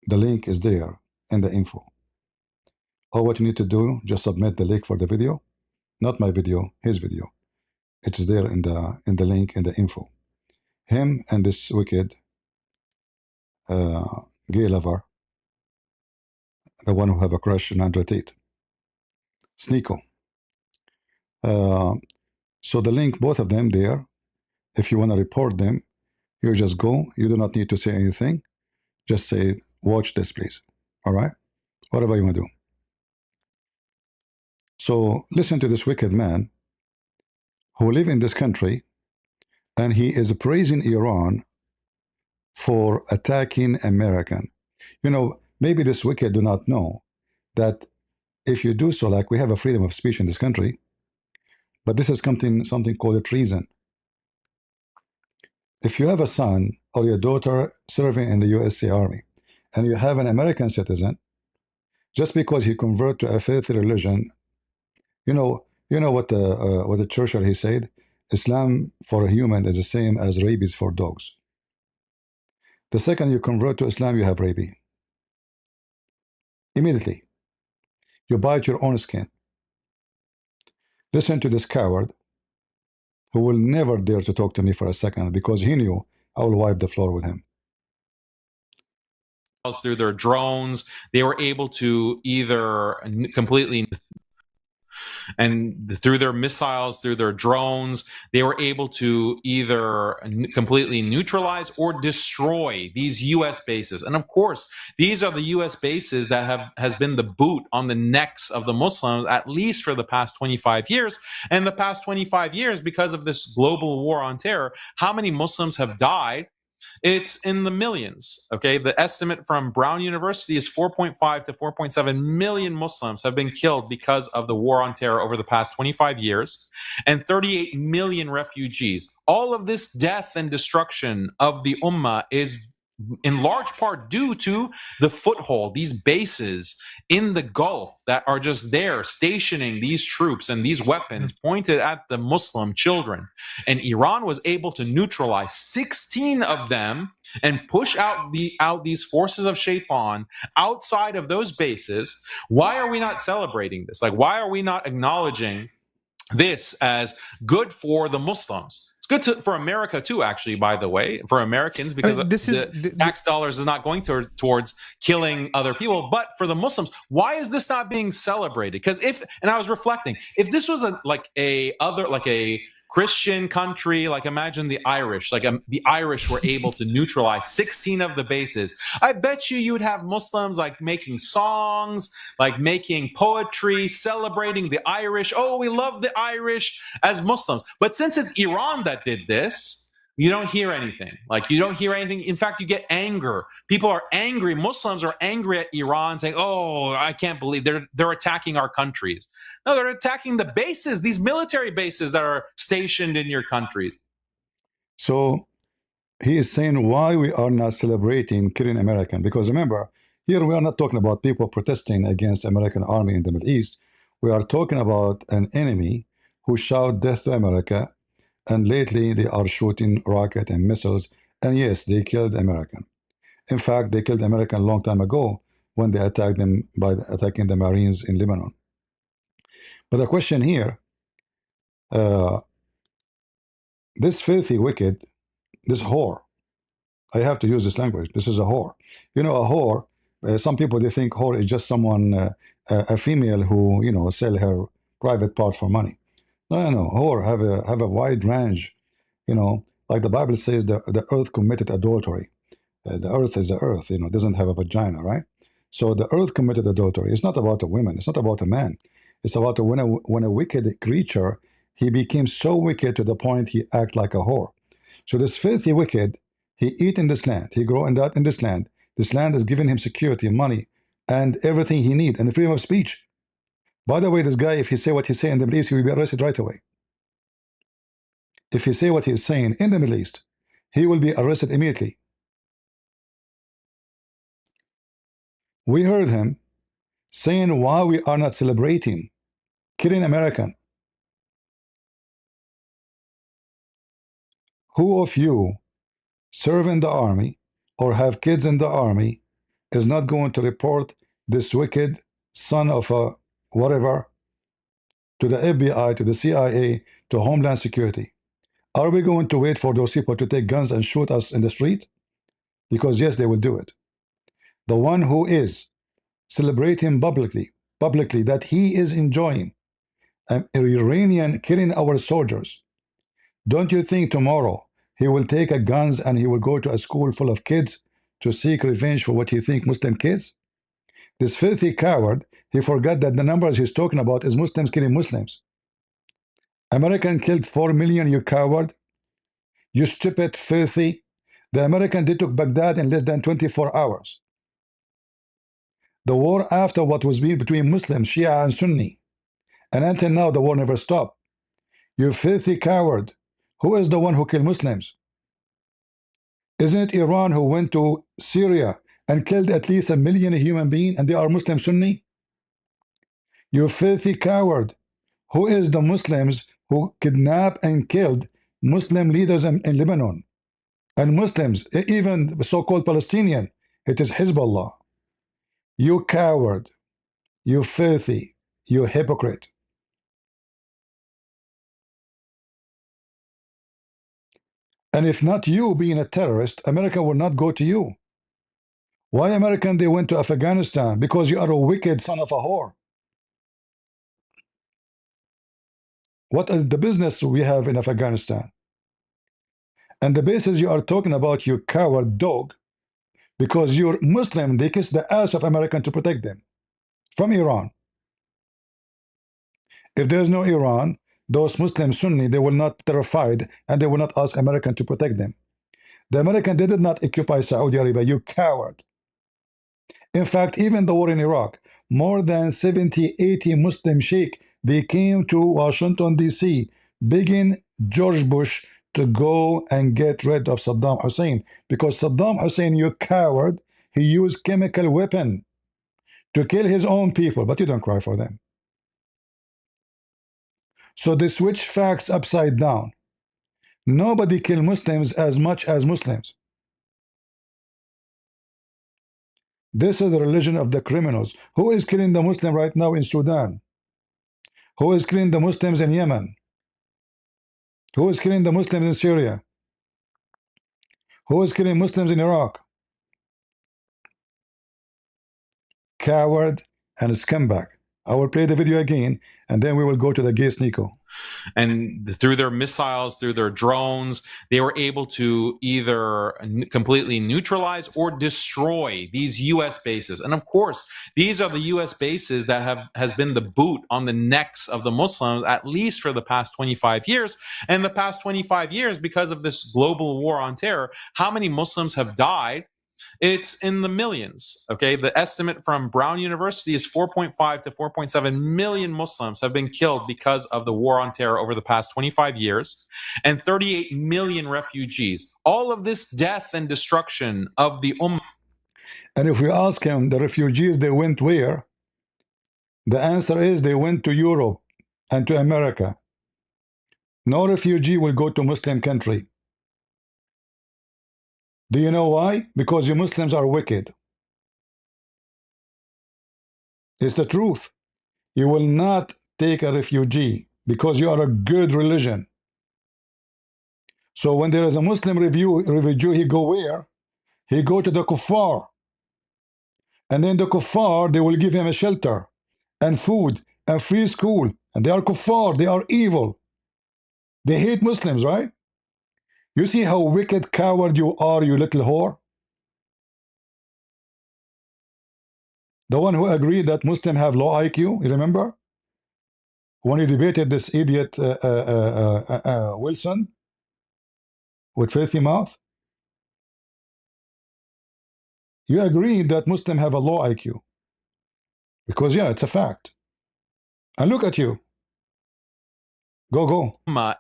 The link is there in the info. All what you need to do, just submit the link for the video, not my video, his video. It is there in the link in the info. Him and this wicked gay lover, the one who have a crush on Andrew Tate, SNEAKO. So the link, both of them there. If you want to report them, you just go. You do not need to say anything. Just say, watch this, please. All right? Whatever you want to do. So listen to this wicked man who live in this country, and he is praising Iran for attacking American. You know, maybe this wicked do not know that if you do so, like we have a freedom of speech in this country, but this is something called a treason. If you have a son or your daughter serving in the USA Army, and you have an American citizen, just because he convert to a faith religion, you know what the Churchill he said, Islam for a human is the same as rabies for dogs. The second you convert to Islam, you have rabies. Immediately, you bite your own skin. Listen to this coward who will never dare to talk to me for a second because he knew I will wipe the floor with him. Through their drones, they were able to either completely, and through their missiles, through their drones, they were able to either completely neutralize or destroy these U.S. bases. And of course, these are the U.S. bases that has been the boot on the necks of the Muslims, at least for the past 25 years. And the past 25 years, because of this global war on terror, how many Muslims have died? It's in the millions. Okay, the estimate from Brown University is 4.5 to 4.7 million Muslims have been killed because of the war on terror over the past 25 years, and 38 million refugees. All of this death and destruction of the ummah is in large part due to the foothold, these bases in the Gulf that are just there stationing these troops and these weapons pointed at the Muslim children. And Iran was able to neutralize 16 of them and push out these forces of Shaitan outside of those bases. Why are we not celebrating this? Like, why are we not acknowledging this as good for the Muslims? It's good for America too, actually, by the way, for Americans, because the tax dollars is not going towards killing other people. But for the Muslims, why is this not being celebrated? Because and I was reflecting, if this was a Christian country, like imagine the Irish, the Irish were able to neutralize 16 of the bases. I bet you would have Muslims like making songs, like making poetry, celebrating the Irish. Oh, we love the Irish as Muslims. But since it's Iran that did this, you don't hear anything. Like, you don't hear anything. In fact, you get anger. People are angry. Muslims are angry at Iran, saying, "Oh, I can't believe they're attacking our countries." No, they're attacking the bases, these military bases that are stationed in your country. So he is saying why we are not celebrating killing American. Because remember, here we are not talking about people protesting against American army in the Middle East. We are talking about an enemy who shout death to America, and lately they are shooting rocket and missiles, and yes, they killed American. In fact, they killed American a long time ago when they attacked them by attacking the Marines in Lebanon. But the question here, this filthy, wicked, this whore, I have to use this language, this is a whore. You know, a whore, some people, they think whore is just someone, a female who, sell her private part for money. No. Whore have a wide range, like the Bible says, the earth committed adultery. The earth is the earth, doesn't have a vagina, right? So the earth committed adultery. It's not about a woman. It's not about a man. It's about when a wicked creature, he became so wicked to the point he act like a whore. So this filthy wicked, he eat in this land. He grow and that in this land. This land is giving him security, money, and everything he need, and freedom of speech. By the way, this guy, if he say what he say in the Middle East, he will be arrested right away. If he say what he is saying in the Middle East, he will be arrested immediately. We heard him saying why we are not celebrating killing American. Who of you serve in the army or have kids in the army is not going to report this wicked son of a whatever to the FBI, to the CIA, to Homeland Security? Are we going to wait for those people to take guns and shoot us in the street? Because yes, they will do it. The one who is celebrating publicly that he is enjoying an Iranian killing our soldiers, don't you think tomorrow he will take a guns and he will go to a school full of kids to seek revenge for what he think Muslim kids? This filthy coward, he forgot that the numbers he's talking about is Muslims killing Muslims. American killed 4 million, you coward. You stupid, filthy. The American, they took Baghdad in less than 24 hours. The war after what was between Muslims, Shia and Sunni. And until now, the war never stopped. You filthy coward. Who is the one who killed Muslims? Isn't it Iran who went to Syria and killed at least 1 million human beings and they are Muslim Sunni? You filthy coward. Who is the Muslims who kidnapped and killed Muslim leaders in Lebanon? And Muslims, even so-called Palestinian, it is Hezbollah. You coward. You filthy. You hypocrite. And if not you being a terrorist, America will not go to you. Why American they went to Afghanistan? Because you are a wicked son of a whore. What is the business we have in Afghanistan? And the bases you are talking about, you coward dog, because you're Muslim, they kiss the ass of American to protect them from Iran. If there's no Iran, those Muslim Sunni, they will not be terrified and they will not ask American to protect them. The American, they did not occupy Saudi Arabia, you coward. In fact, even the war in Iraq, more than 70, 80 Muslim sheikh, they came to Washington, D.C., begging George Bush to go and get rid of Saddam Hussein. Because Saddam Hussein, you coward, he used chemical weapon to kill his own people, but you don't cry for them. So they switch facts upside down. Nobody kill Muslims as much as Muslims. This is the religion of the criminals. Who is killing the Muslim right now in Sudan? Who is killing the Muslims in Yemen? Who is killing the Muslims in Syria? Who is killing Muslims in Iraq? Coward and scumbag. I will play the video again, and then we will go to the gay SNEAKO. And through their missiles, through their drones, they were able to either completely neutralize or destroy these U.S. bases. And of course, these are the U.S. bases that has been the boot on the necks of the Muslims, at least for the past 25 years. And the past 25 years, because of this global war on terror, how many Muslims have died? It's in the millions. Okay, the estimate from Brown University is 4.5 to 4.7 million Muslims have been killed because of the war on terror over the past 25 years, and 38 million refugees. All of this death and destruction of the Ummah. And if we ask him, the refugees, they went where? The answer is they went to Europe and to America. No refugee will go to Muslim country. Do you know why? Because you Muslims are wicked. It's the truth. You will not take a refugee because you are a good religion. So when there is a Muslim refugee, he go where? He go to the kuffar. And then the kuffar, they will give him a shelter and food and free school. And they are kuffar, they are evil. They hate Muslims, right? You see how wicked coward you are, you little whore? The one who agreed that Muslims have low IQ, you remember? When he debated this idiot Wilson with filthy mouth, you agreed that Muslims have a low IQ. Because, yeah, it's a fact. And look at you. Go.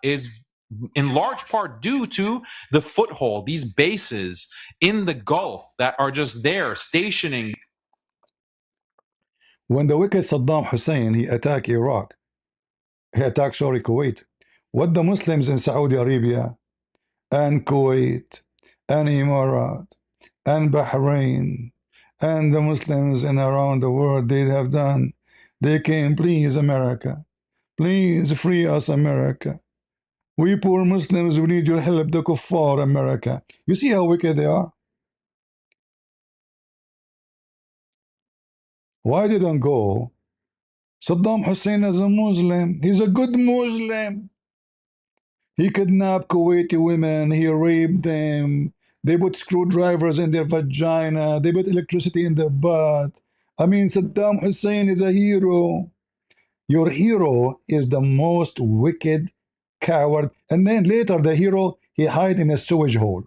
Is in large part due to the foothold, these bases in the Gulf that are just there stationing. When the wicked Saddam Hussein, he attacked Iraq, he attacked, sorry, Kuwait, what the Muslims in Saudi Arabia and Kuwait and Emirat and Bahrain and the Muslims in around the world, they have done. They came, please, America, please free us, America. We poor Muslims, we need your help, the kuffar, America. You see how wicked they are? Why didn't go? Saddam Hussein is a Muslim. He's a good Muslim. He kidnapped Kuwaiti women. He raped them. They put screwdrivers in their vagina. They put electricity in their butt. I mean, Saddam Hussein is a hero. Your hero is the most wicked coward. And then later, the hero, he hide in a sewage hole.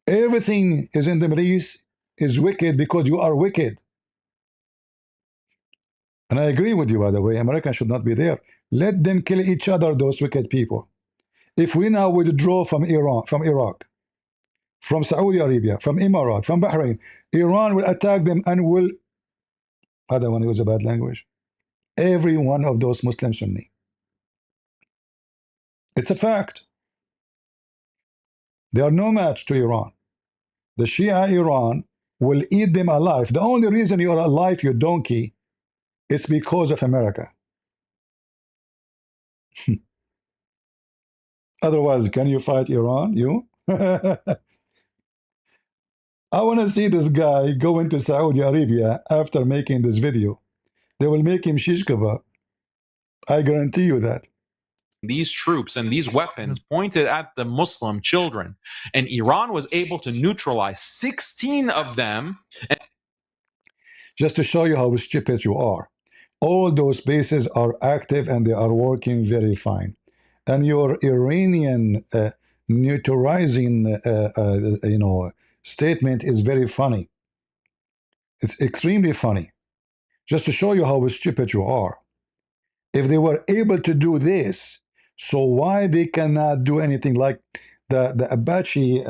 Everything is in the Middle East is wicked because you are wicked. And I agree with you, by the way. Americans should not be there. Let them kill each other, those wicked people. If we now withdraw from Iran, from Iraq, from Saudi Arabia, from Emirates, from Bahrain, Iran will attack them and will. Other one was a bad language. Every one of those Muslim Sunni. It's a fact. They are no match to Iran. The Shia Iran will eat them alive. The only reason you are alive, you donkey, is because of America. Otherwise, can you fight Iran? You? I want to see this guy go into Saudi Arabia after making this video. They will make him shish kebab. I guarantee you that. These troops and these weapons pointed at the Muslim children, and Iran was able to neutralize 16 of them. Just to show you how stupid you are. All those bases are active and they are working very fine. And your Iranian neutralizing, statement is very funny. It's extremely funny. Just to show you how stupid you are. If they were able to do this, so why they cannot do anything like the Apache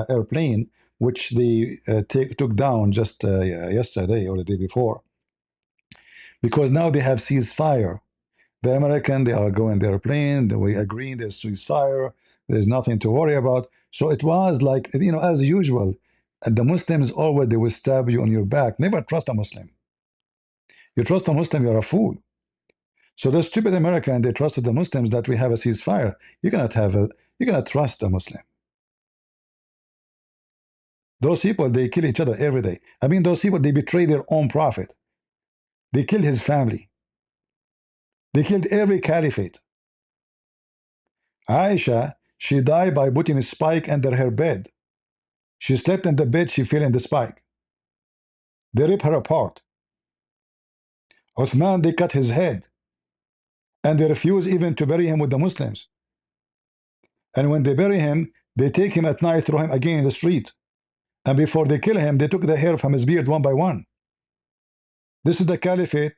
airplane, which they took down just yesterday or the day before? Because now they have ceasefire. The American, they are going their plane. We agree there's ceasefire. There's nothing to worry about. So it was like, as usual. And the Muslims always, they will stab you on your back. Never trust a Muslim. You trust a Muslim, you're a fool. So the stupid American, they trusted the Muslims that we have a ceasefire. You cannot trust a Muslim. Those people, they kill each other every day. I mean, those people, they betray their own prophet. They killed his family. They killed every caliphate. Aisha, she died by putting a spike under her bed. She slept in the bed, she fell in the spike. They rip her apart. Uthman, they cut his head. And they refuse even to bury him with the Muslims. And when they bury him, they take him at night, throw him again in the street. And before they kill him, they took the hair from his beard one by one. This is the caliphate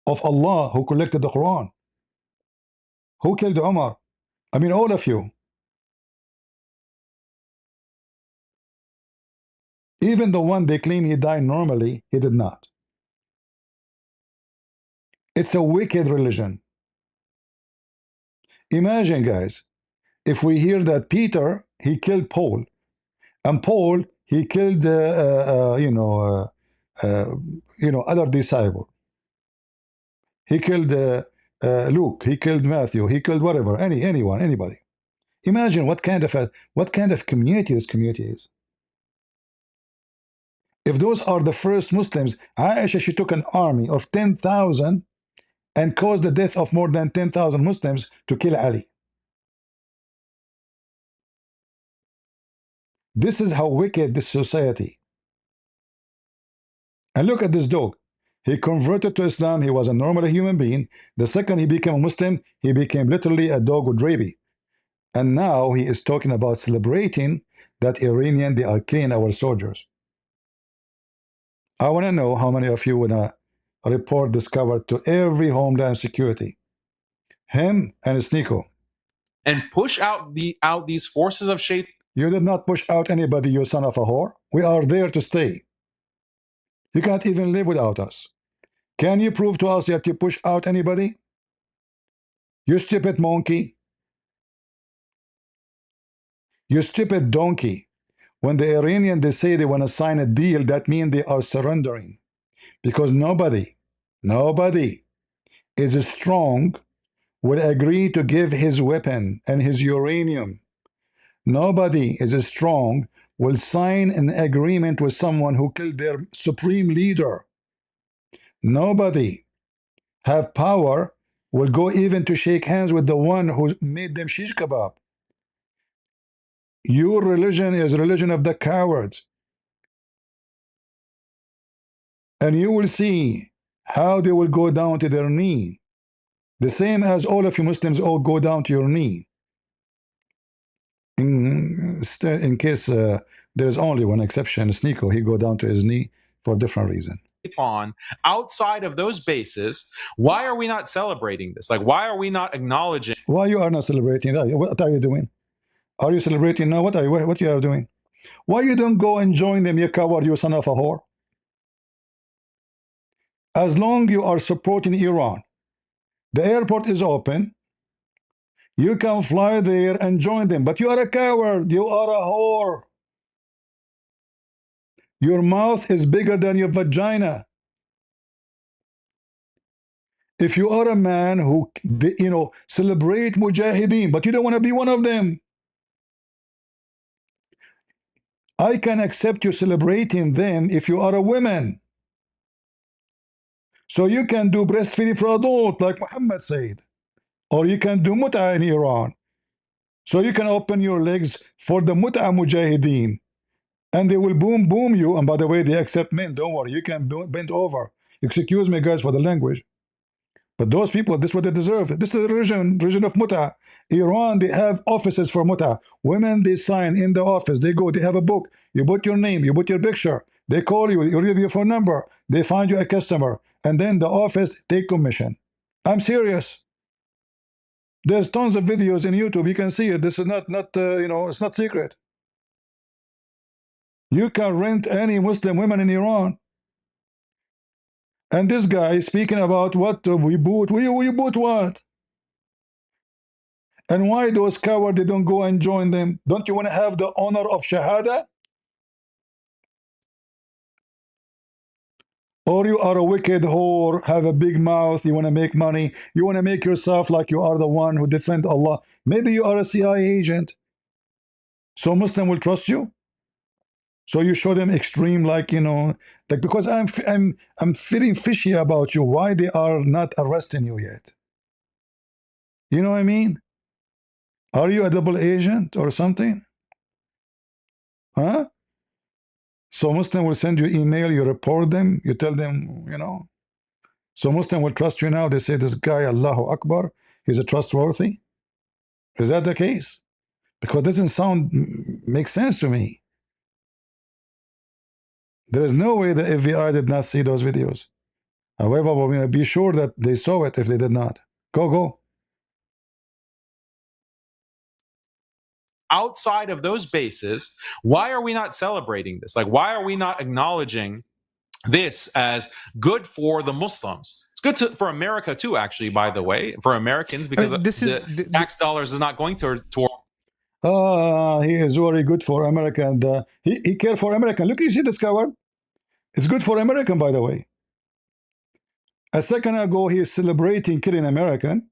of Allah who collected the Quran. Who killed Umar? I mean, all of you. Even the one they claim he died normally, he did not. It's a wicked religion. Imagine, guys, if we hear that Peter, he killed Paul, and Paul, he killed, other disciple. He killed Luke. He killed Matthew. He killed whatever, anyone, anybody. Imagine what kind of community this community is. If those are the first Muslims, Aisha, she took an army of 10,000 and caused the death of more than 10,000 Muslims to kill Ali. This is how wicked this society. And look at this dog. He converted to Islam. He was a normal human being. The second he became a Muslim, he became literally a dog with rabies. And now he is talking about celebrating that Iranian, they are killing our soldiers. I want to know how many of you would report this cover to every Homeland Security. Him and SNEAKO. And push out these forces of Shaitan. You did not push out anybody, you son of a whore. We are there to stay. You can't even live without us. Can you prove to us that you push out anybody? You stupid monkey. You stupid donkey. When the Iranian they say they want to sign a deal, that means they are surrendering. Because nobody is strong will agree to give his weapon and his uranium. Nobody is strong will sign an agreement with someone who killed their supreme leader. Nobody have power will go even to shake hands with the one who made them shish kebab. Your religion is religion of the cowards. And you will see how they will go down to their knee. The same as all of you Muslims all go down to your knee. In case there's only one exception, SNEAKO, he go down to his knee for a different reason. On outside of those bases, why are we not celebrating this? Like, why are we not acknowledging? Why you are not celebrating that? What are you doing? Are you celebrating now? What you are doing? Why you don't go and join them, you coward, you son of a whore? As long you are supporting Iran, the airport is open. You can fly there and join them. But you are a coward. You are a whore. Your mouth is bigger than your vagina. If you are a man who, celebrate mujahideen, but you don't want to be one of them, I can accept you celebrating them if you are a woman. So you can do breastfeeding for adult, like Muhammad said. Or you can do mut'a in Iran. So you can open your legs for the mut'a mujahideen. And they will boom you. And by the way, they accept men. Don't worry. You can bend over. Excuse me, guys, for the language. But those people, this is what they deserve. This is the religion of muta. Iran, they have offices for muta. Women, they sign in the office. They go, they have a book. You put your name, you put your picture. They call you, you leave your phone number. They find you a customer. And then the office take commission. I'm serious. There's tons of videos in YouTube. You can see it. This is not it's not secret. You can rent any Muslim women in Iran. And this guy is speaking about what we bought. We bought what? And why those cowards, they don't go and join them? Don't you want to have the honor of Shahada? Or you are a wicked whore, have a big mouth, you want to make money, you want to make yourself like you are the one who defend Allah. Maybe you are a CIA agent. So Muslim will trust you? So you show them extreme, like because I'm feeling fishy about you. Why they are not arresting you yet? You know what I mean? Are you a double agent or something? Huh? So Muslim will send you email, you report them, you tell them, So Muslim will trust you now. They say this guy, Allahu Akbar, he's a trustworthy. Is that the case? Because it doesn't make sense to me. There is no way the FBI did not see those videos. However, we're going to be sure that they saw it if they did not. Go. Outside of those bases, why are we not celebrating this? Like, why are we not acknowledging this as good for the Muslims? It's good for America too, actually, by the way, for Americans, because the tax dollars is not going toward. He is very good for America, and he cares for America. Look, you see this coward? It's good for American, by the way. A second ago, he is celebrating killing American.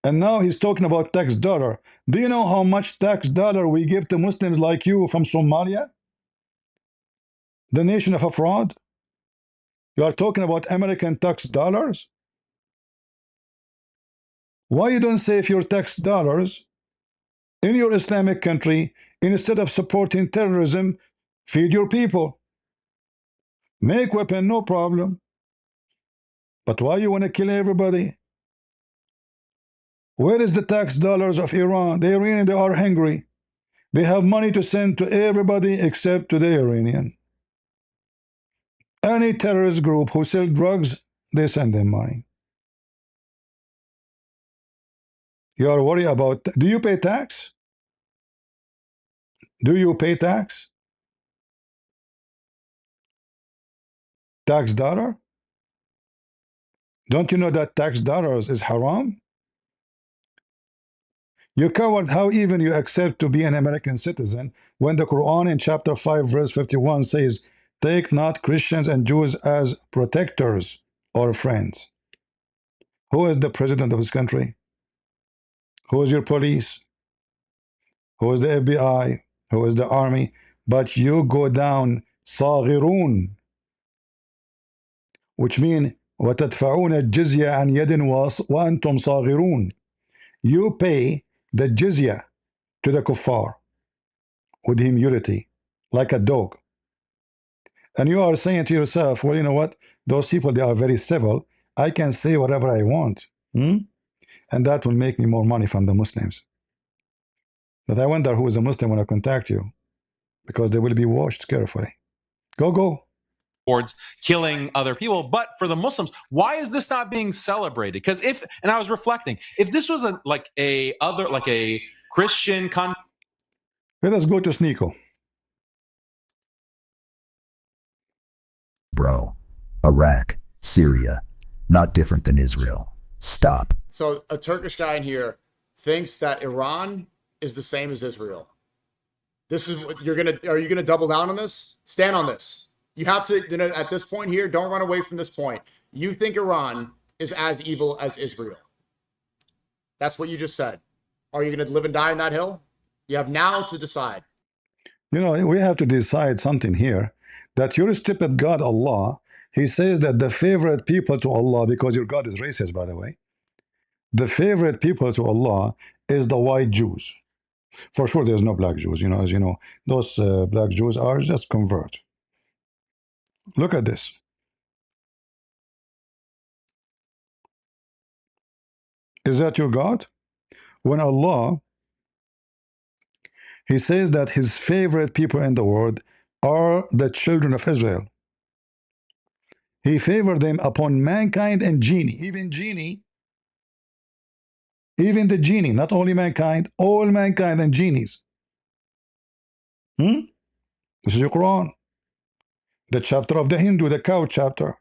And now he's talking about tax dollar. Do you know how much tax dollar we give to Muslims like you from Somalia? The nation of a fraud? You are talking about American tax dollars? Why you don't save your tax dollars in your Islamic country instead of supporting terrorism? Feed your people. Make weapon, no problem. But why you want to kill everybody? Where is the tax dollars of Iran? The Iranians, they are hungry. They have money to send to everybody except to the Iranian. Any terrorist group who sell drugs, they send them money. You are worried about, do you pay tax? Do you pay tax? Tax dollar? Don't you know that tax dollars is haram? You coward, how even you accept to be an American citizen when the Quran in chapter 5 verse 51 says, take not Christians and Jews as protectors or friends. Who is the president of this country? Who is your police? Who is the FBI? Who is the army? But you go down صاغرون, which means وتدفعون الجزية عن يد وأنتم صاغرون. You pay the jizya to the kuffar with humility, like a dog. And you are saying to yourself, well, you know what? Those people, they are very civil. I can say whatever I want. And that will make me more money from the Muslims. But I wonder who is a Muslim when I contact you, because they will be watched carefully. Go. Towards killing other people. But for the Muslims, why is this not being celebrated? Because and I was reflecting, if this was a Christian country. Let us go to SNEAKO. Bro, Iraq, Syria, not different than Israel. Stop. So a Turkish guy in here thinks that Iran is the same as Israel. This is what are you gonna double down on this? Stand on this. You have to, at this point here, don't run away from this point. You think Iran is as evil as Israel. That's what you just said. Are you gonna live and die on that hill? You have now to decide. We have to decide something here, that your stupid God Allah, he says that the favorite people to Allah, because your God is racist, by the way, the favorite people to Allah is the white Jews. For sure, there's no black Jews. As you know, those black Jews are just convert. Look at this. Is that your God? When Allah, he says that his favorite people in the world are the children of Israel. He favored them upon mankind and genie. Even the genie, not only mankind, all mankind and genies. This is your Quran. The chapter of the Hindu, the cow chapter.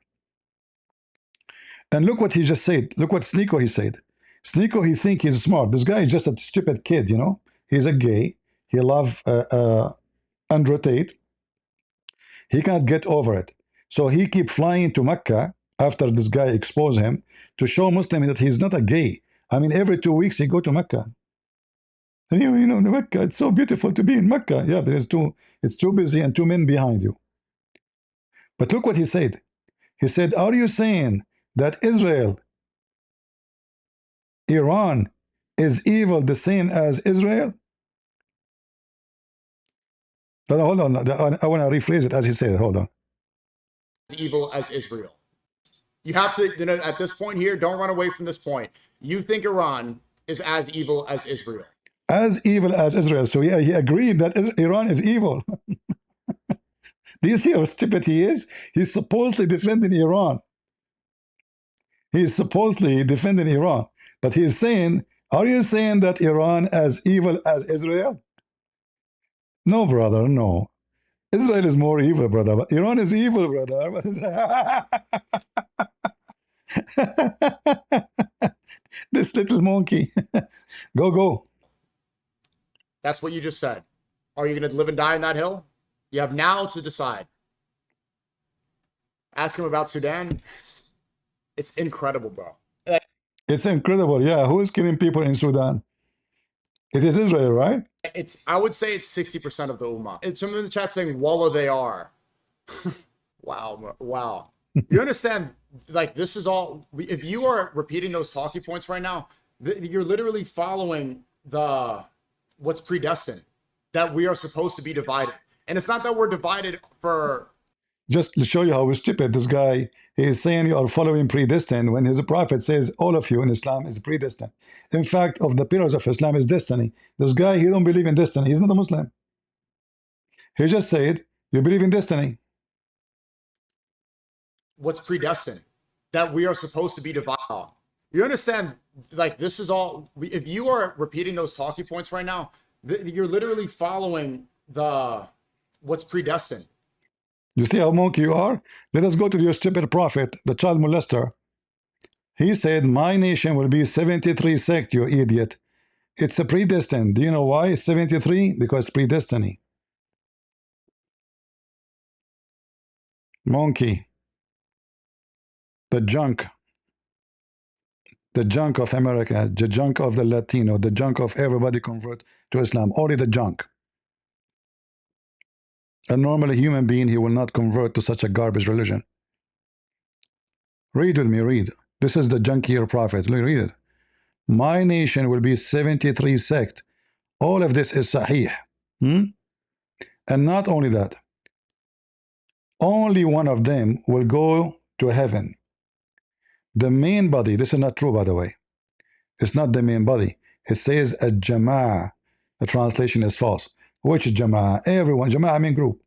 And look what he just said. Look what SNEAKO he said. SNEAKO, he think he's smart. This guy is just a stupid kid, He's a gay. He love Andrew Tate. He can't get over it. So he keep flying to Mecca after this guy exposed him to show Muslim that he's not a gay. I mean, every 2 weeks he go to Mecca. And Mecca, it's so beautiful to be in Mecca. Yeah, but it's too busy and too men behind you. But look what he said. He said, are you saying that Iran is evil the same as Israel? No, hold on. I want to rephrase it as he said. Hold on. Evil as Israel. You have to, at this point here, don't run away from this point. You think Iran is as evil as Israel. As evil as Israel. So yeah, he agreed that Iran is evil. Do you see how stupid he is? He's supposedly defending Iran. He's supposedly defending Iran. But he's saying, are you saying that Iran as evil as Israel? No, brother, no. Israel is more evil, brother. But Iran is evil, brother. This little monkey. Go. That's what you just said. Are you going to live and die on that hill? You have now to decide. Ask him about Sudan. It's incredible, bro. It's incredible. Yeah, who is killing people in Sudan? It is Israel, right? I would say it's 60% of the Ummah. It's someone in the chat saying, Wallah, they are. Wow. You understand, this is all, if you are repeating those talking points right now, you're literally following what's predestined, that we are supposed to be divided. And it's not that we're divided for... Just to show you how stupid this guy is, saying you are following predestined when his prophet says all of you in Islam is predestined. In fact, of the pillars of Islam is destiny. This guy, he don't believe in destiny. He's not a Muslim. He just said, you believe in destiny. What's predestined? That we are supposed to be divided. You understand, this is all... If you are repeating those talking points right now, you're literally following what's predestined. You see how monkey you are? Let us go to your stupid prophet, the child molester. He said, my nation will be 73 sect, you idiot. It's a predestined. Do you know why it's 73? Because predestiny. Monkey, the junk of America, the junk of the Latino, the junk of everybody convert to Islam, only the junk. A normal human being, he will not convert to such a garbage religion. Read with me, read. This is the junkier prophet. Read it. My nation will be 73 sect. All of this is sahih. And not only that, only one of them will go to heaven. The main body, this is not true, by the way. It's not the main body. It says a jama'ah. The translation is false. Which jama'ah? Everyone. Jama'ah, I mean group.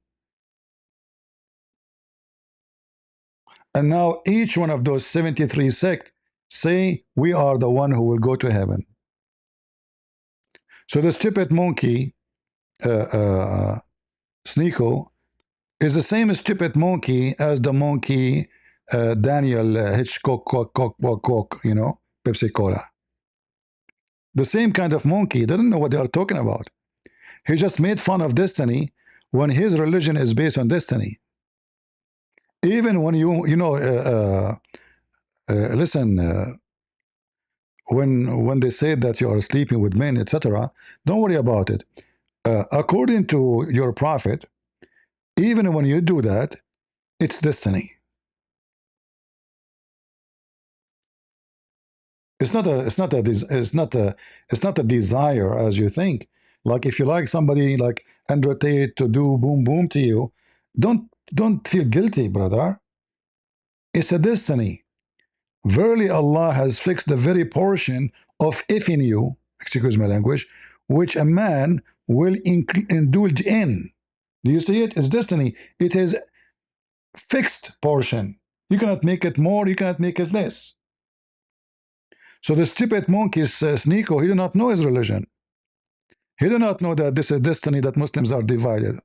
And now each one of those 73 sects say we are the one who will go to heaven. So the stupid monkey, SNEAKO, is the same stupid monkey as the monkey Daniel Hitchcock, you know, Pepsi Cola. The same kind of monkey, doesn't know what they are talking about. He just made fun of destiny when his religion is based on destiny. Even when listen, when they say that you are sleeping with men, etc., don't worry about it. According to your prophet, even when you do that, it's destiny. It's not a desire as you think. Like if you like somebody like Andrew Tate to do boom boom to you, don't feel guilty, brother. It's a destiny. Verily Allah has fixed the very portion of effing you, excuse my language, which a man will indulge in. Do you see it? It's destiny. It is fixed portion. You cannot make it more, you cannot make it less. So the stupid monkey SNEAKO, he do not know his religion. He do not know that this is destiny, that Muslims are divided.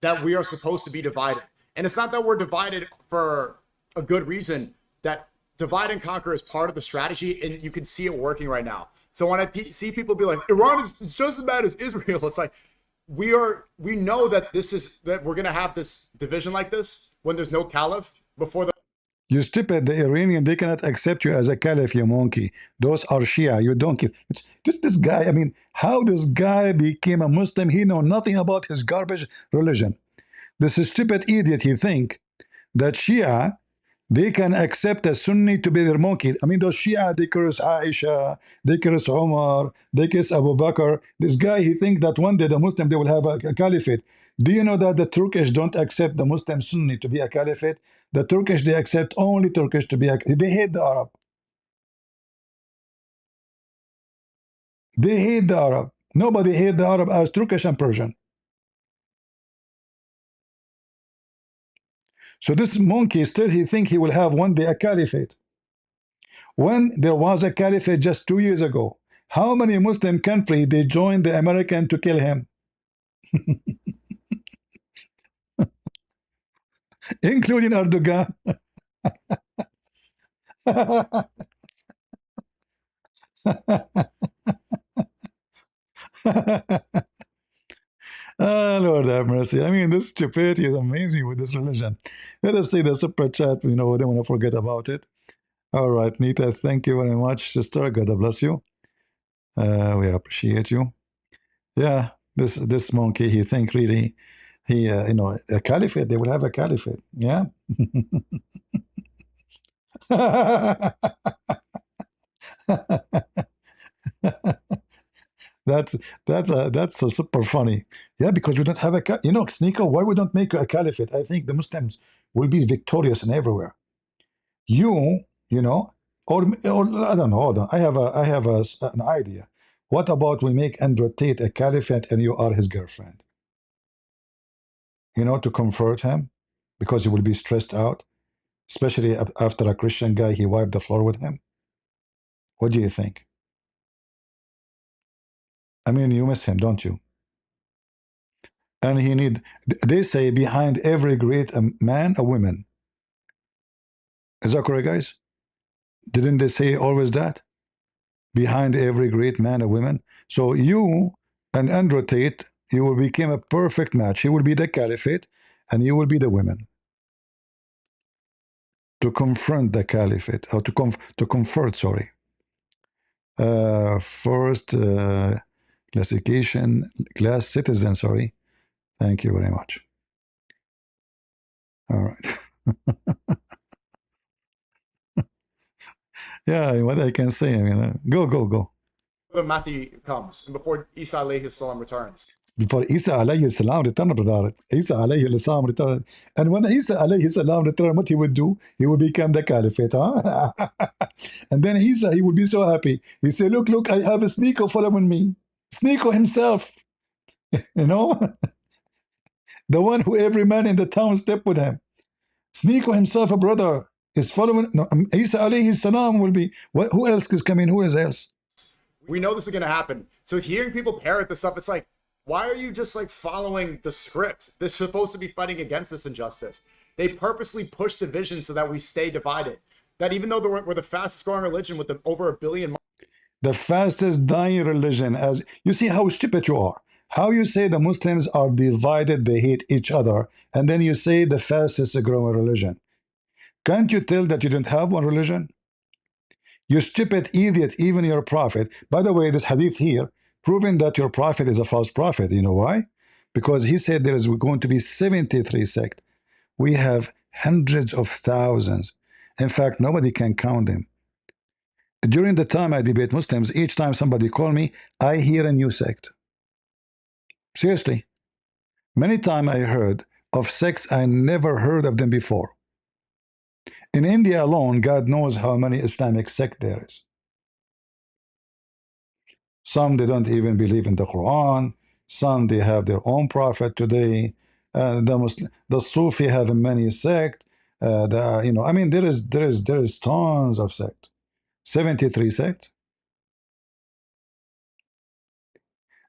That we are supposed to be divided. And it's not that we're divided for a good reason. That divide and conquer is part of the strategy, and you can see it working right now. So when I see people be like, Iran is just as bad as Israel, it's like, we know that that we're gonna have this division like this when there's no caliph before the. You stupid, the Iranian, they cannot accept you as a caliph, you monkey. Those are Shia, you donkey. It's just this guy, I mean, how this guy became a Muslim, he know nothing about his garbage religion. This stupid idiot, he think that Shia, they can accept a Sunni to be their monkey. I mean, those Shia, they curse Aisha, they curse Omar, they curse Abu Bakr. This guy, he think that one day the Muslim, they will have a caliphate. Do you know that the Turkish don't accept the Muslim Sunni to be a caliphate? The Turkish, they accept only Turkish to be a... They hate the Arab. They hate the Arab. Nobody hate the Arab as Turkish and Persian. So this monkey still, he think he will have one day a caliphate. When there was a caliphate just 2 years ago, how many Muslim countries they joined the American to kill him? Including Erdogan. Oh, Lord have mercy. I mean, this stupidity is amazing with this religion. Let us see the super chat. You know, I don't want to forget about it. All right, Nita, thank you very much, sister. God bless you. We appreciate you. Yeah, this monkey, he think really, you know, a caliphate, they will have a caliphate. Yeah. that's a super funny. Yeah, because we don't have a you know, SNEAKO, why we don't make a caliphate? I think the Muslims will be victorious in everywhere. You know, or I don't know. Hold on. I have an idea. What about we make Andrew Tate a caliphate and you are his girlfriend? You know, to convert him, because he will be stressed out, especially after a Christian guy, he wiped the floor with him. What do you think? I mean, you miss him, don't you? And he need, they say behind every great man, a woman. Is that correct, guys? Didn't they say always that? behind every great man or woman. So you and Andrew Tate, you will become a perfect match. He will be the caliphate, and you will be the women to confront the caliphate, or to comfort. Sorry. First classification, class citizen. Sorry. Thank you very much. All right. Yeah, what I can say. I mean, go. When Matthew comes and before Isa alayhi salam returns. Before Isa alayhi salam returned, brother. Isa alayhi salam returned. And when Isa alayhi salam returned, what he would do? He would become the caliphate, huh? And then Isa, he would be so happy. He said, look, I have a SNEAKO following me. SNEAKO himself, you know, the one who every man in the town stepped with him. SNEAKO himself, a brother, is following. No, Isa alayhi salam will be. Who else is coming? Who is else? We know this is going to happen. So hearing people parrot this up, it's like, why are you just like following the script? They're supposed to be fighting against this injustice. They purposely push division so that we stay divided. That even though we're the fastest growing religion with over 1 billion. The fastest dying religion. As you see how stupid you are. How you say the Muslims are divided, they hate each other, and then you say the fastest growing religion. Can't you tell that you don't have one religion? You stupid idiot, even your prophet. By the way, this hadith here, proving that your prophet is a false prophet. You know why? Because he said there is going to be 73 sects. We have hundreds of thousands. In fact, nobody can count them. During the time I debate Muslims, each time somebody call me, I hear a new sect. Seriously. Many times I heard of sects I never heard of them before. In India alone, God knows how many Islamic sects there is. Some they don't even believe in the Quran. Some they have their own prophet today. The Sufi have many sects. I mean, there is tons of sects. 73 sects.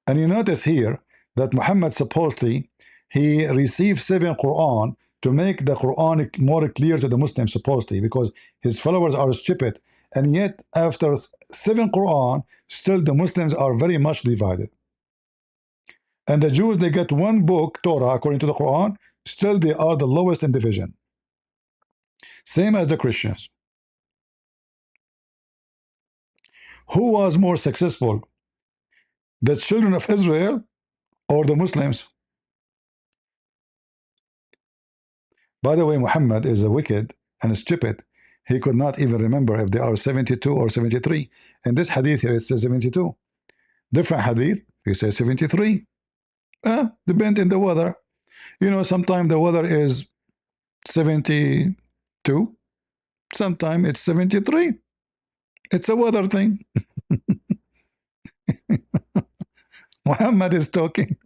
And you notice here that Muhammad supposedly he received 7 Quran to make the Quran more clear to the Muslims, supposedly, because his followers are stupid. And yet, after 7 Quran, still the Muslims are very much divided. And the Jews, they get 1 book, Torah, according to the Quran, still they are the lowest in division. Same as the Christians. Who was more successful? The children of Israel or the Muslims? By the way, Muhammad is a wicked and stupid. He could not even remember if they are 72 or 73. In this hadith here, it says 72. Different hadith, he says 73. Depends on the weather. You know, sometimes the weather is 72. Sometimes it's 73. It's a weather thing. Muhammad is talking.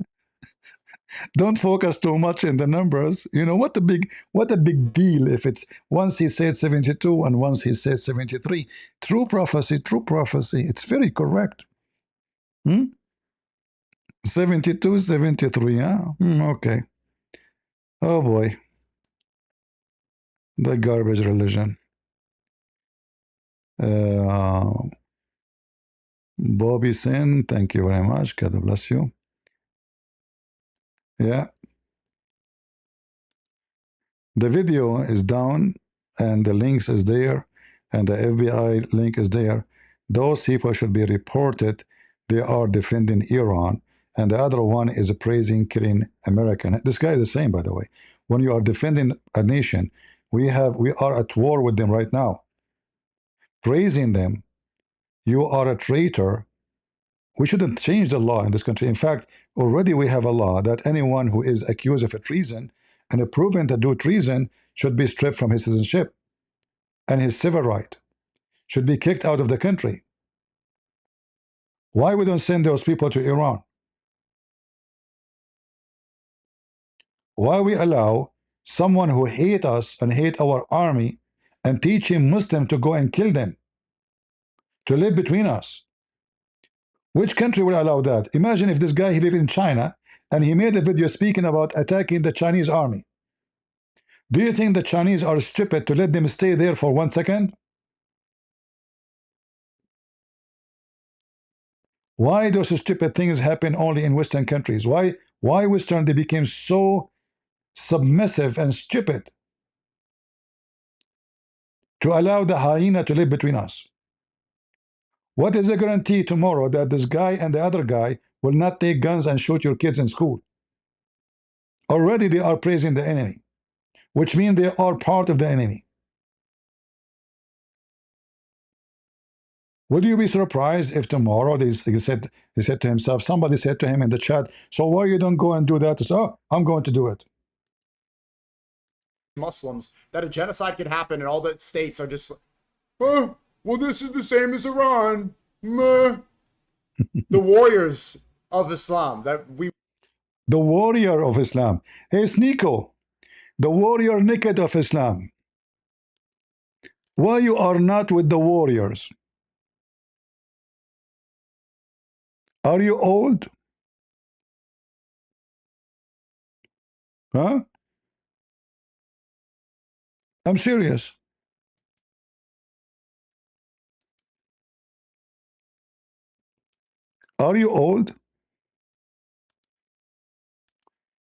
Don't focus too much in the numbers. You know what a big deal if it's once he said 72 and once he said 73. True prophecy, true prophecy. It's very correct. 72, 73, huh? Okay. Oh boy. The garbage religion. Bobby Sin, thank you very much. God bless you. Yeah. The video is down and the links is there and the FBI link is there. Those people should be reported. They are defending Iran. And the other one is praising, killing American. This guy is the same, by the way. When you are defending a nation, we are at war with them right now. Praising them, you are a traitor. We shouldn't change the law in this country. In fact, already we have a law that anyone who is accused of a treason and proven to do treason should be stripped from his citizenship and his civil right, should be kicked out of the country. Why we don't send those people to Iran? Why we allow someone who hate us and hate our army and teach him Muslim to go and kill them, to live between us? Which country will allow that? Imagine if this guy, he lived in China and he made a video speaking about attacking the Chinese army. Do you think the Chinese are stupid to let them stay there for 1 second? Why those stupid things happen only in Western countries? Why Western they became so submissive and stupid to allow the hyena to live between us? What is the guarantee tomorrow that this guy and the other guy will not take guns and shoot your kids in school? Already they are praising the enemy, which means they are part of the enemy. Would you be surprised if tomorrow he said to himself, somebody said to him in the chat, so why you don't go and do that? He said, oh, I'm going to do it. Muslims, that a genocide could happen and all the states are just, oh, well, this is the same as Iran. Meh. The warriors of Islam that we. The warrior of Islam. Hey, SNEAKO, the warrior naked of Islam. Why you are not with the warriors? Are you old? Huh? I'm serious. Are you old?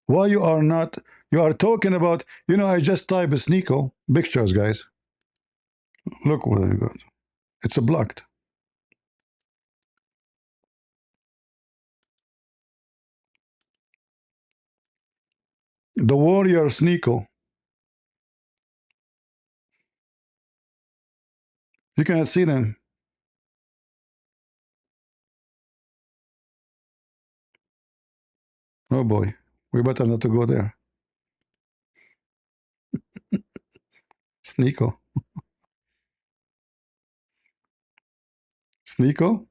Why you are not? You are talking about, you know, I just type SNEAKO pictures, guys. Look what I got. It's a blocked. The warrior SNEAKO. You cannot see them. Oh boy, we better not to go there. SNEAKO. SNEAKO?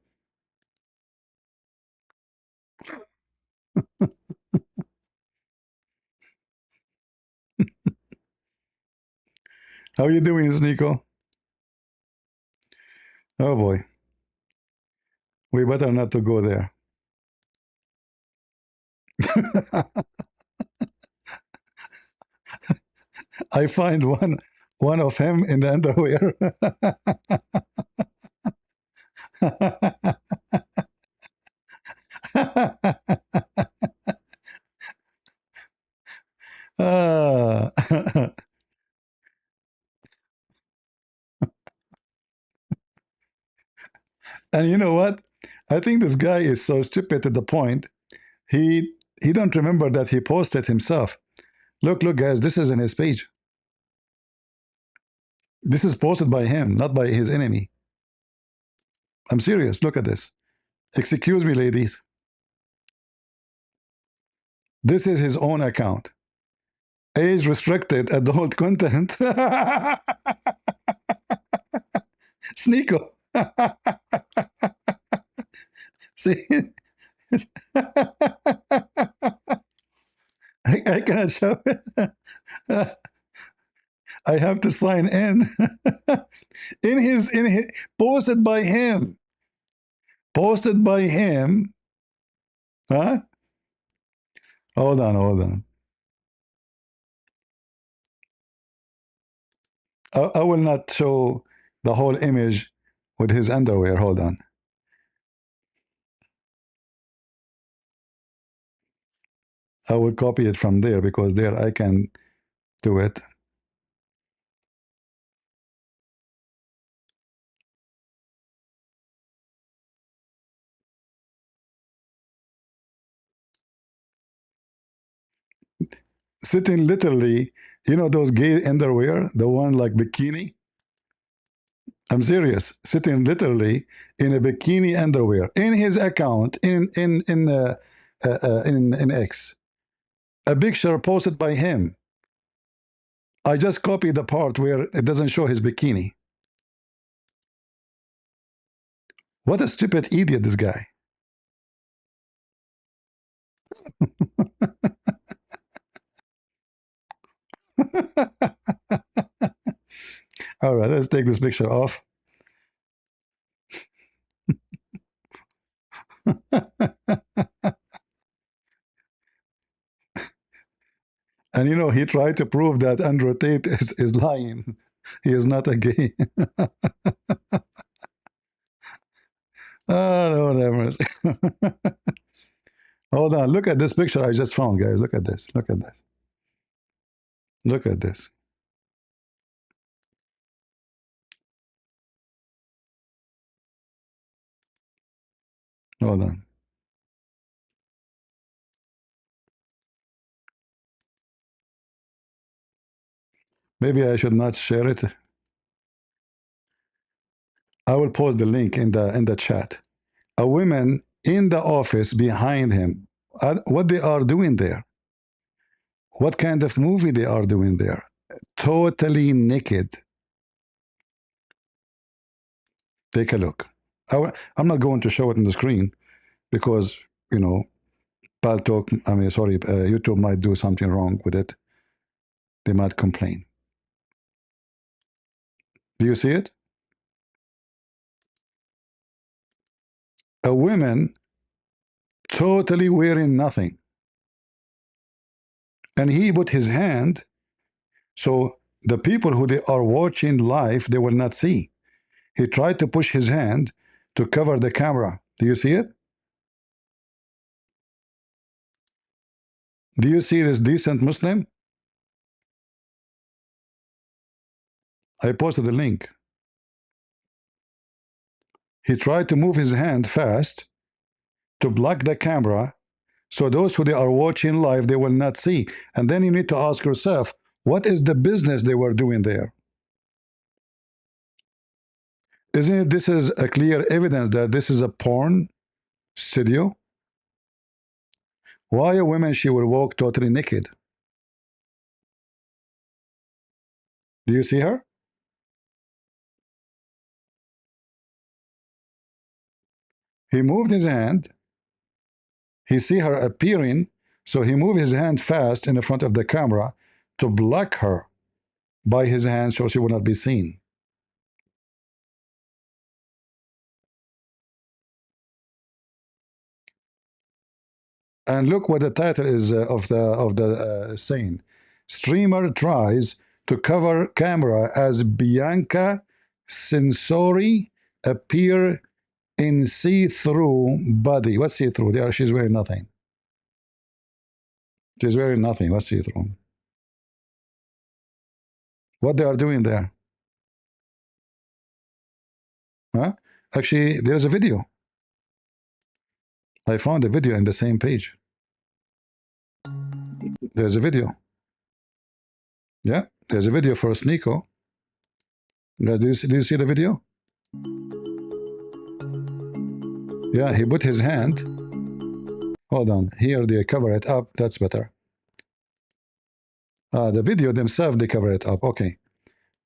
How you doing, SNEAKO? Oh boy. We better not to go there. I find one of him in the underwear. Ah. And you know what? I think this guy is so stupid to the point he don't remember that he posted himself. Look, guys, this is in his page. This is posted by him, not by his enemy. I'm serious. Look at this. Excuse me, ladies. This is his own account. Age restricted, adult content. SNEAKO. See? I cannot show it. I have to sign in. in his posted by him. Posted by him. Huh? Hold on. I will not show the whole image with his underwear. Hold on. I will copy it from there because there I can do it. Sitting literally, you know those gay underwear, the one like bikini? I'm serious. Sitting literally in a bikini underwear in his account in X. A picture posted by him. I just copied the part where it doesn't show his bikini. What a stupid idiot, this guy. All right, let's take this picture off. And you know, he tried to prove that Andrew Tate is lying. He is not a gay. Oh, Lord have mercy. Hold on. Look at this picture I just found, guys. Look at this. Look at this. Look at this. Hold on. Maybe I should not share it. I will post the link in the chat. A woman in the office behind him. What they are doing there? What kind of movie they are doing there? Totally naked. Take a look. I'm not going to show it on the screen because, you know, YouTube might do something wrong with it. They might complain. Do you see it? A woman totally wearing nothing. And he put his hand, so the people who they are watching live, they will not see. He tried to push his hand to cover the camera. Do you see it? Do you see this decent Muslim? I posted the link. He tried to move his hand fast to block the camera, so those who they are watching live, they will not see. And then you need to ask yourself, what is the business they were doing there? Isn't it, this is a clear evidence that this is a porn studio? Why a woman, she will walk totally naked? Do you see her? He moved his hand. He see her appearing, so he moved his hand fast in the front of the camera to block her by his hand so she will not be seen. And look what the title is of the saying. Streamer tries to cover camera as Bianca Sensori appear in see-through body. What's see-through? There, she's wearing nothing. She's wearing nothing. What's see-through? What they are doing there? Huh? Actually, there's a video. I found a video in the same page. There's a video. Yeah, there's a video for SNEAKO. Do you see the video? Yeah, he put his hand. Hold on. Here they cover it up. That's better. The video themselves, they cover it up. Okay.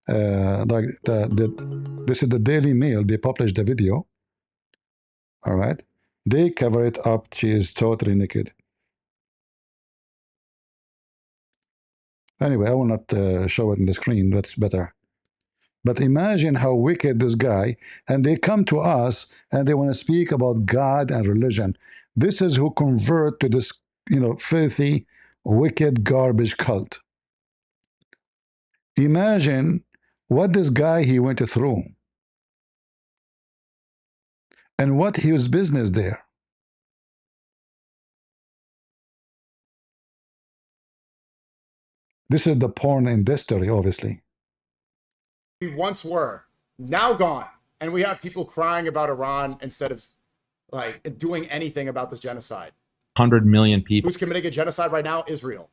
Like this is the Daily Mail. They published the video. All right. They cover it up. She is totally naked. Anyway, I will not show it in the screen. That's better. But imagine how wicked this guy, and they come to us and they want to speak about God and religion. This is who convert to this, filthy, wicked, garbage cult. Imagine what this guy he went through and what his business there. This is the porn industry, obviously. We once were, now gone. And we have people crying about Iran instead of like doing anything about this genocide. 100 million people. Who's committing a genocide right now? Israel.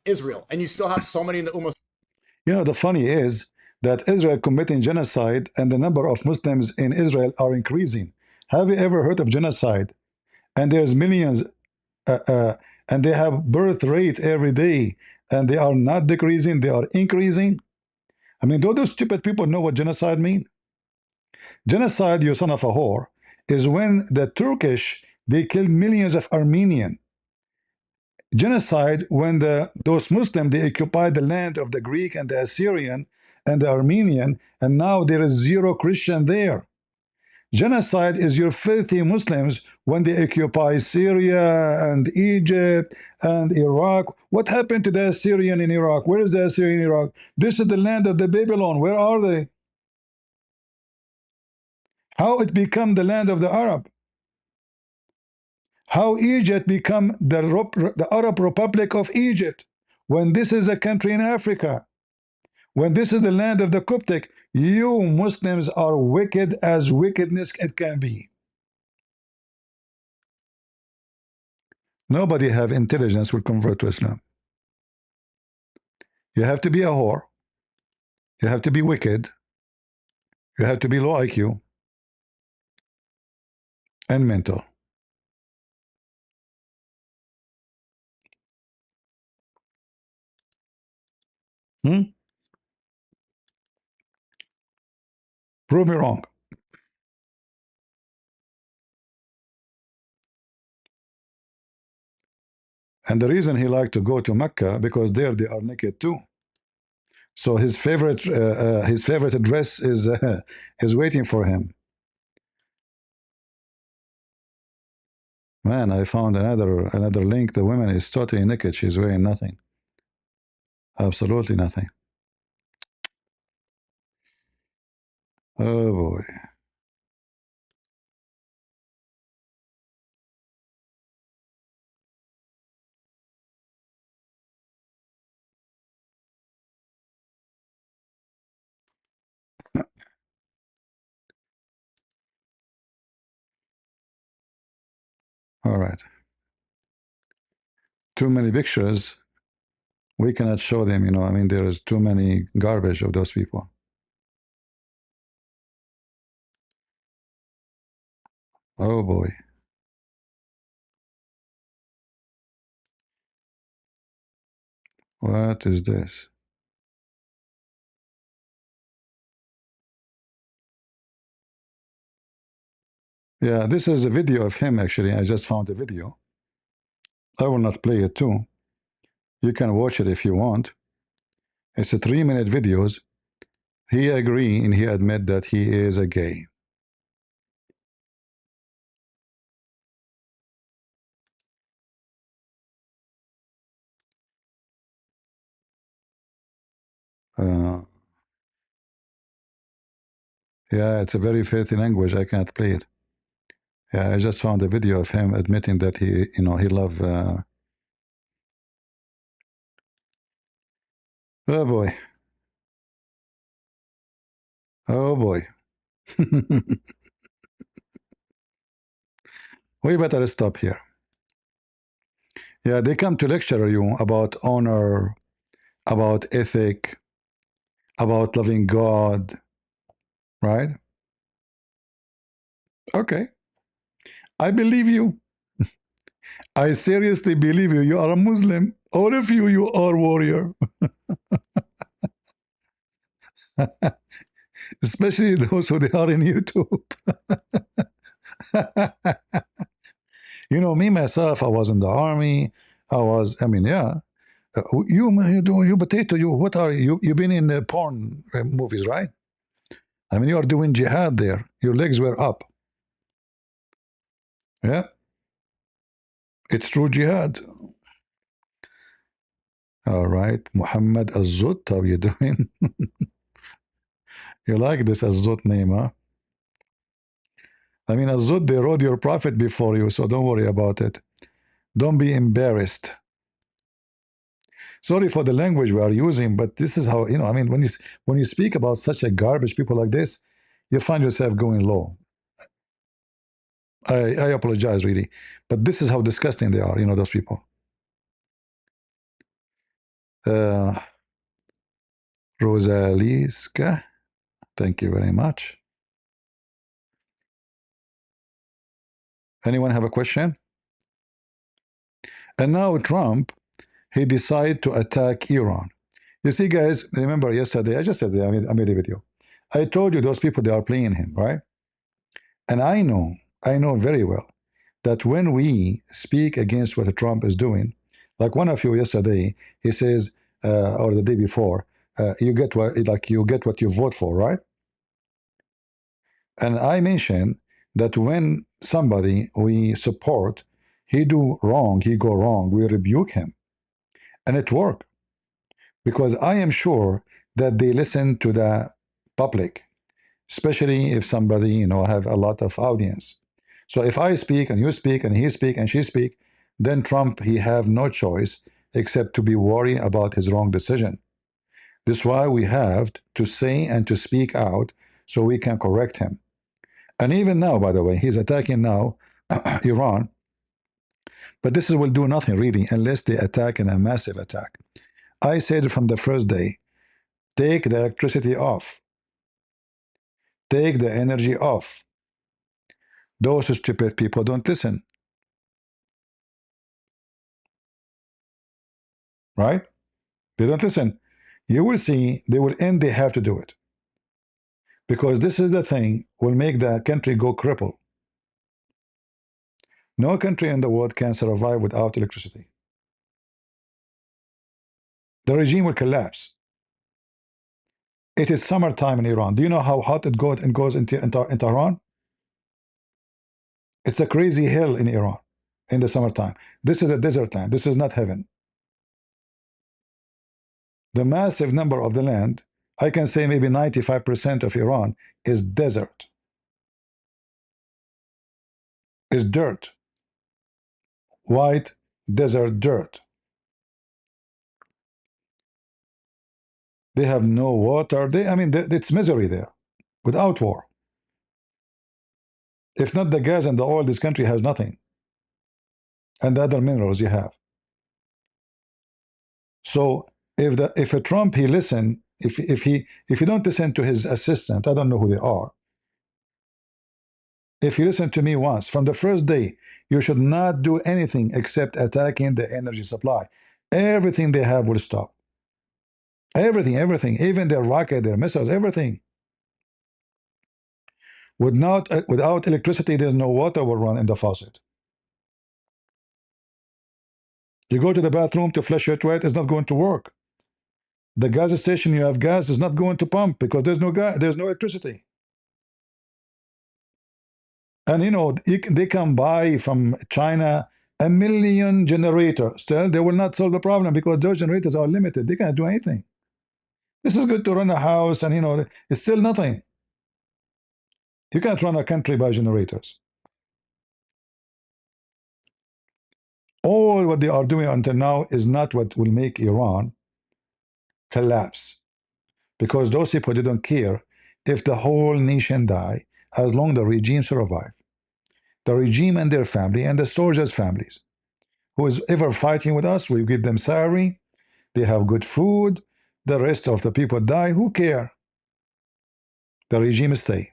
Israel. And you still have so many in the Ummah. The funny is that Israel committing genocide and the number of Muslims in Israel are increasing. Have you ever heard of genocide? And there's millions, and they have birth rate every day, and they are not decreasing, they are increasing. I mean, do those stupid people know what genocide mean? Genocide, you son of a whore, is when the Turkish, they killed millions of Armenian. Genocide, when those Muslims, they occupied the land of the Greek and the Assyrian and the Armenian, and now there is zero Christian there. Genocide is your filthy Muslims when they occupy Syria and Egypt and Iraq. What happened to the Assyrian in Iraq? Where is the Assyrian in Iraq? This is the land of the Babylon. Where are they? How it become the land of the Arab? How Egypt become the Arab Republic of Egypt when this is a country in Africa, when this is the land of the Coptic. You Muslims are wicked as wickedness it can be. Nobody have intelligence will convert to Islam. You have to be a whore. You have to be wicked. You have to be low IQ and mental. Prove me wrong. And the reason he liked to go to Mecca, because there they are naked too. So his favorite dress is waiting for him. Man, I found another link. The woman is totally naked. She's wearing nothing. Absolutely nothing. Oh boy. All right. Too many pictures. We cannot show them, you know. I mean, there is too many garbage of those people. Oh boy. What is this? Yeah, this is a video of him actually. I just found a video. I will not play it too. You can watch it if you want. It's a 3-minute videos. He agree and he admit that he is a gay. Yeah, it's a very filthy language. I can't play it. Yeah, I just found a video of him admitting that he, you know, he love. Oh boy. Oh boy. We better stop here. Yeah, they come to lecture you about honor, about ethic, about loving God, right? Okay. I believe you. I seriously believe you. You are a Muslim. All of you, you are warrior. Especially those who they are in YouTube. You know, me myself, I was in the army. I mean, yeah. You potato, what are you? You've been in porn movies, right? I mean, you are doing jihad there. Your legs were up. Yeah. It's true jihad. All right. Muhammad Azut, how you doing? You like this Azut name, huh? I mean, Azut, they wrote your prophet before you, so don't worry about it. Don't be embarrassed. Sorry for the language we are using, but this is how, you know, I mean, when you speak about such a garbage people like this, you find yourself going low. I apologize, really. But this is how disgusting they are, you know, those people. Rosaliska, thank you very much. Anyone have a question? And now Trump, he decided to attack Iran. You see, guys, remember yesterday, I just said I made a video. I told you those people, they are playing him, right? And I know very well that when we speak against what Trump is doing, like one of you yesterday, he says, or the day before, you get what you vote for, right? And I mentioned that when somebody we support, he do wrong, he go wrong, we rebuke him, and it worked because I am sure that they listen to the public, especially if somebody have a lot of audience. So if I speak and you speak and he speak and she speak, then Trump, he have no choice except to be worried about his wrong decision. This is why we have to say and to speak out so we can correct him. And even now, by the way, he's attacking now Iran, but this will do nothing really unless they attack in a massive attack. I said from the first day, take the electricity off, take the energy off. Those stupid people don't listen, right? They don't listen. You will see they will end, they have to do it. Because this is the thing will make the country go cripple. No country in the world can survive without electricity. The regime will collapse. It is summertime in Iran. Do you know how hot it goes in Tehran? It's a crazy hell in Iran in the summertime. This is a desert land. This is not heaven. The massive number of the land, I can say maybe 95% of Iran is desert, is dirt, white desert dirt. They have no water. It's misery there without war. If not the gas and the oil, this country has nothing. And the other minerals you have. So if a Trump he listen, if he don't listen to his assistant, I don't know who they are. If you listen to me once, from the first day, you should not do anything except attacking the energy supply. Everything they have will stop. Everything, even their rocket, their missiles, everything. Without electricity, there's no water will run in the faucet. You go to the bathroom to flush your toilet, it's not going to work. The gas station, you have gas, is not going to pump because there's no gas, there's no electricity. And they can buy from China 1 million generators. Still, they will not solve the problem because those generators are limited. They can't do anything. This is good to run a house, and it's still nothing. You can't run a country by generators. All what they are doing until now is not what will make Iran collapse. Because those people, they don't care if the whole nation die as long the regime survive. The regime and their family and the soldiers' families. Who is ever fighting with us, we give them salary, they have good food, the rest of the people die, who care? The regime stay.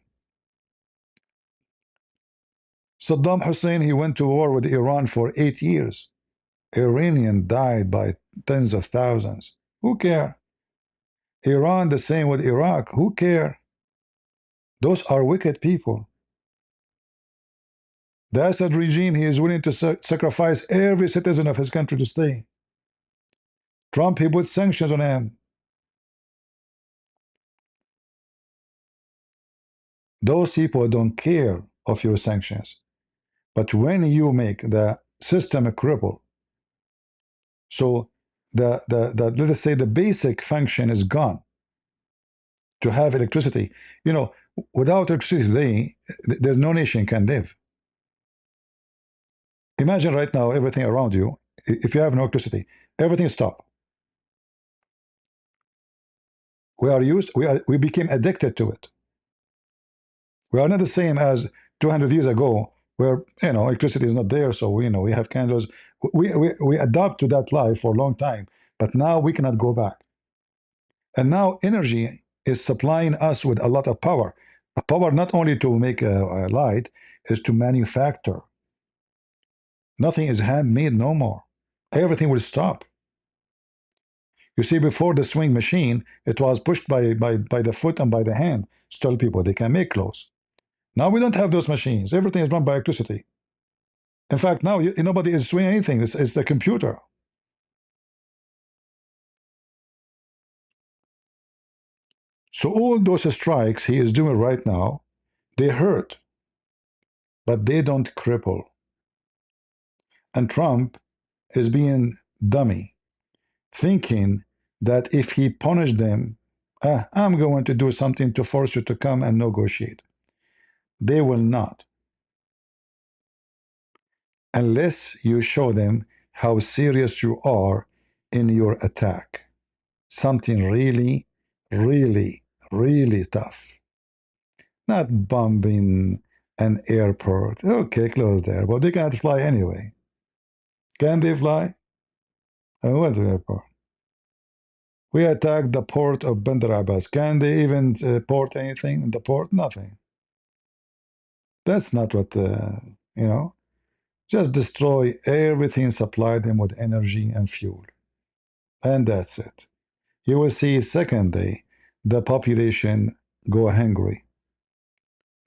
Saddam Hussein, he went to war with Iran for 8 years. Iranian died by tens of thousands. Who care? Iran, the same with Iraq. Who care? Those are wicked people. The Assad regime, he is willing to sacrifice every citizen of his country to stay. Trump, he put sanctions on him. Those people don't care of your sanctions. But when you make the system a cripple, so let us say the basic function is gone to have electricity. Without electricity today, there's no nation can live. Imagine right now everything around you, if you have no electricity, everything stop. We became addicted to it. We are not the same as 200 years ago, where electricity is not there, so we have candles. We adapt to that life for a long time, but now we cannot go back. And now energy is supplying us with a lot of power. A power not only to make a light, is to manufacture. Nothing is handmade no more. Everything will stop. You see, before the swing machine, it was pushed by the foot and by the hand. Still, people, they can make clothes. Now we don't have those machines. Everything is run by electricity. In fact, now nobody is swinging anything. It's the computer. So all those strikes he is doing right now, they hurt, but they don't cripple. And Trump is being dummy, thinking that if he punished them, I'm going to do something to force you to come and negotiate. They will not. unless you show them how serious you are in your attack. Something really, really, really tough. Not bombing an airport. Okay, close the airport. They can't fly anyway. Can they fly? What's the airport? We attacked the port of Bandar Abbas. Can they even port anything in the port? Nothing. That's not what, you know. Just destroy everything, supply them with energy and fuel. And that's it. You will see second day, the population go hungry.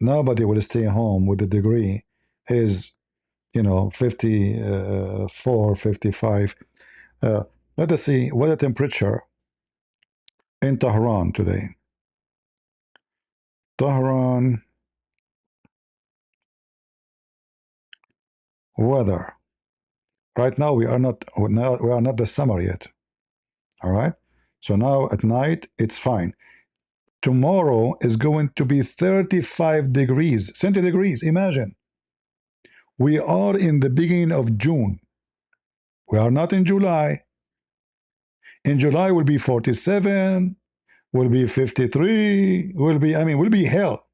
Nobody will stay home with the degree is, 54, 55. Let us see what the temperature in Tehran today. Tehran weather. Right now we are not the summer yet. All right. So now at night it's fine. Tomorrow is going to be 35 degrees centigrade. Imagine. We are in the beginning of June. We are not in July. In July will be 47, will be 53, will be hell.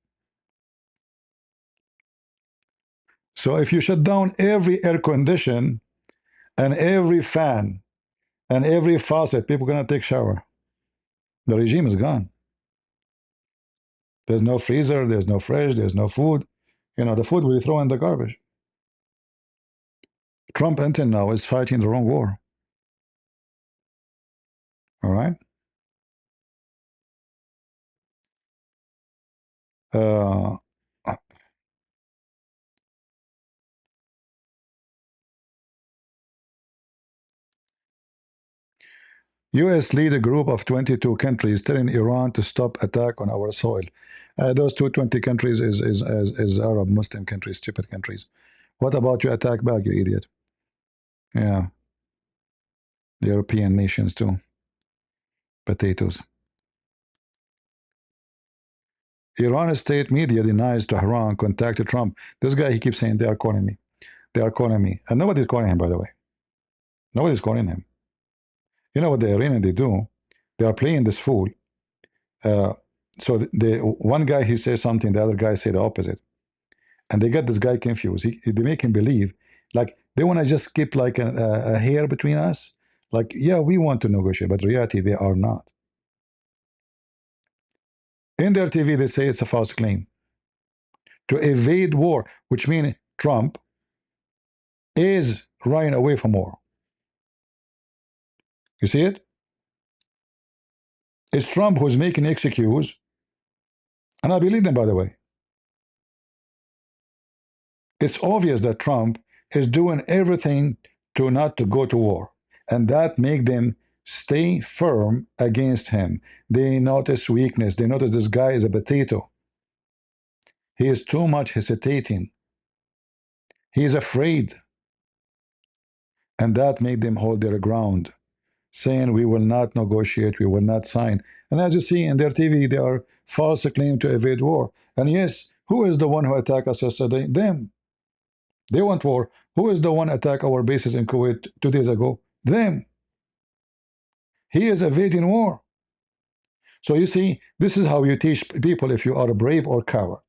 So if you shut down every air condition and every fan and every faucet, people are going to take shower. The regime is gone. There's no freezer, there's no fridge, there's no food. The food will be thrown in the garbage. Trump until now is fighting the wrong war. All right? Uh, U.S. lead a group of 22 countries telling Iran to stop attack on our soil. Those 20 countries is Arab Muslim countries, stupid countries. What about you attack back, you idiot? Yeah. The European nations too. Potatoes. Iran state media denies Tehran contacted Trump. This guy, he keeps saying they are calling me. They are calling me. And nobody's calling him, by the way. Nobody's calling him. You know what the Iranian they do? They are playing this fool. So the one guy, he says something, the other guy say the opposite. And they get this guy confused. They make him believe, like, they want to just keep like a hair between us. Like, yeah, we want to negotiate, but in reality, they are not. In their TV, they say it's a false claim. To evade war, which means Trump is running away from war. You see it? It's Trump who's making excuse, and I believe them, by the way. It's obvious that Trump is doing everything to not to go to war, and that make them stay firm against him. They notice weakness. They notice this guy is a potato. He is too much hesitating. He is afraid, and that made them hold their ground, saying we will not negotiate, we will not sign. And as you see in their TV, they are false claim to evade war. And yes, who is the one who attacked us yesterday? Them. They want war. Who is the one attack our bases in Kuwait 2 days ago? Them. He is evading war. So you see, this is how you teach people if you are brave or coward.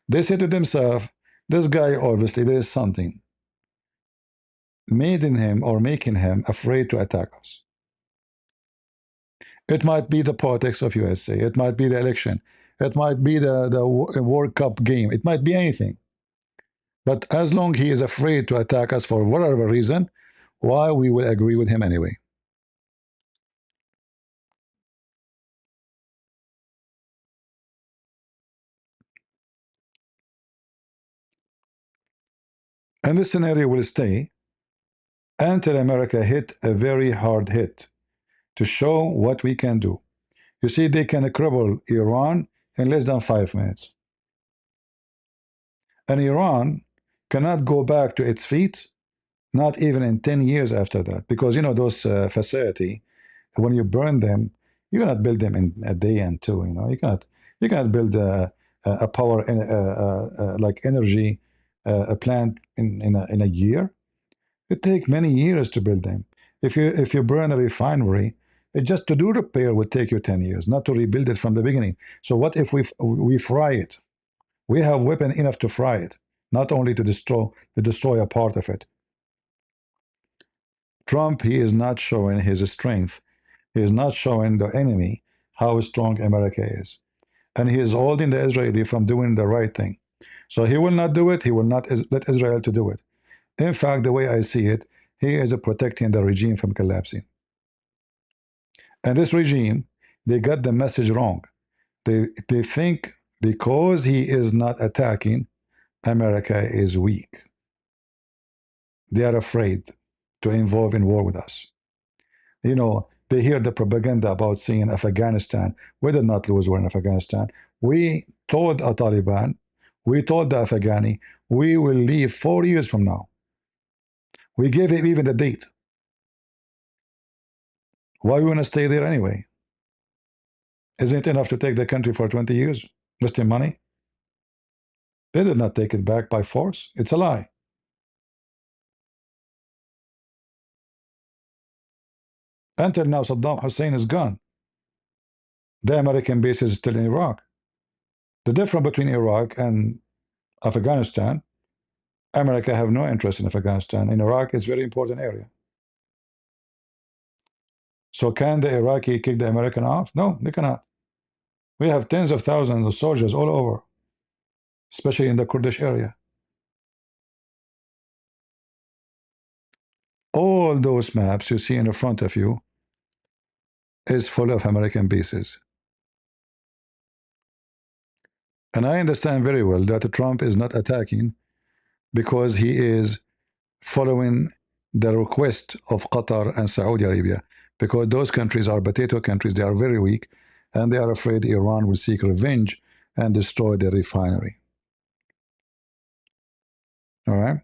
They say to themselves, this guy, obviously there is something made in him or making him afraid to attack us. It might be the politics of USA. It might be the election. It might be the World Cup game. It might be anything. But as long he is afraid to attack us for whatever reason, why we will agree with him anyway. And this scenario will stay until America hit a very hard hit to show what we can do. You see, they can cripple Iran in less than 5 minutes. And Iran cannot go back to its feet, not even in 10 years after that. Because, those facility, when you burn them, you cannot build them in a day and two. You cannot build a power like energy a plant in a year? It takes many years to build them. If you burn a refinery, just to do repair would take you 10 years, not to rebuild it from the beginning. So what if we fry it? We have weapon enough to fry it, not only to destroy a part of it. Trump, he is not showing his strength. He is not showing the enemy how strong America is. And he is holding the Israeli from doing the right thing. So he will not do it. He will not let Israel to do it. In fact, the way I see it, he is protecting the regime from collapsing. And this regime, they got the message wrong. They think because he is not attacking, America is weak. They are afraid to involve in war with us. You know, they hear the propaganda about seeing Afghanistan. We did not lose war in Afghanistan. We told the Taliban, we told the Afghani, we will leave 4 years from now. We gave him even the date. Why we want to stay there anyway? Isn't it enough to take the country for 20 years, wasting money? They did not take it back by force. It's a lie. Until now, Saddam Hussein is gone. The American base is still in Iraq. The difference between Iraq and Afghanistan, America have no interest in Afghanistan. In Iraq, it's a very important area. So can the Iraqi kick the American off? No, they cannot. We have tens of thousands of soldiers all over, especially in the Kurdish area. All those maps you see in front of you is full of American bases. And I understand very well that Trump is not attacking because he is following the request of Qatar and Saudi Arabia, because those countries are potato countries. They are very weak, and they are afraid Iran will seek revenge and destroy their refinery. All right?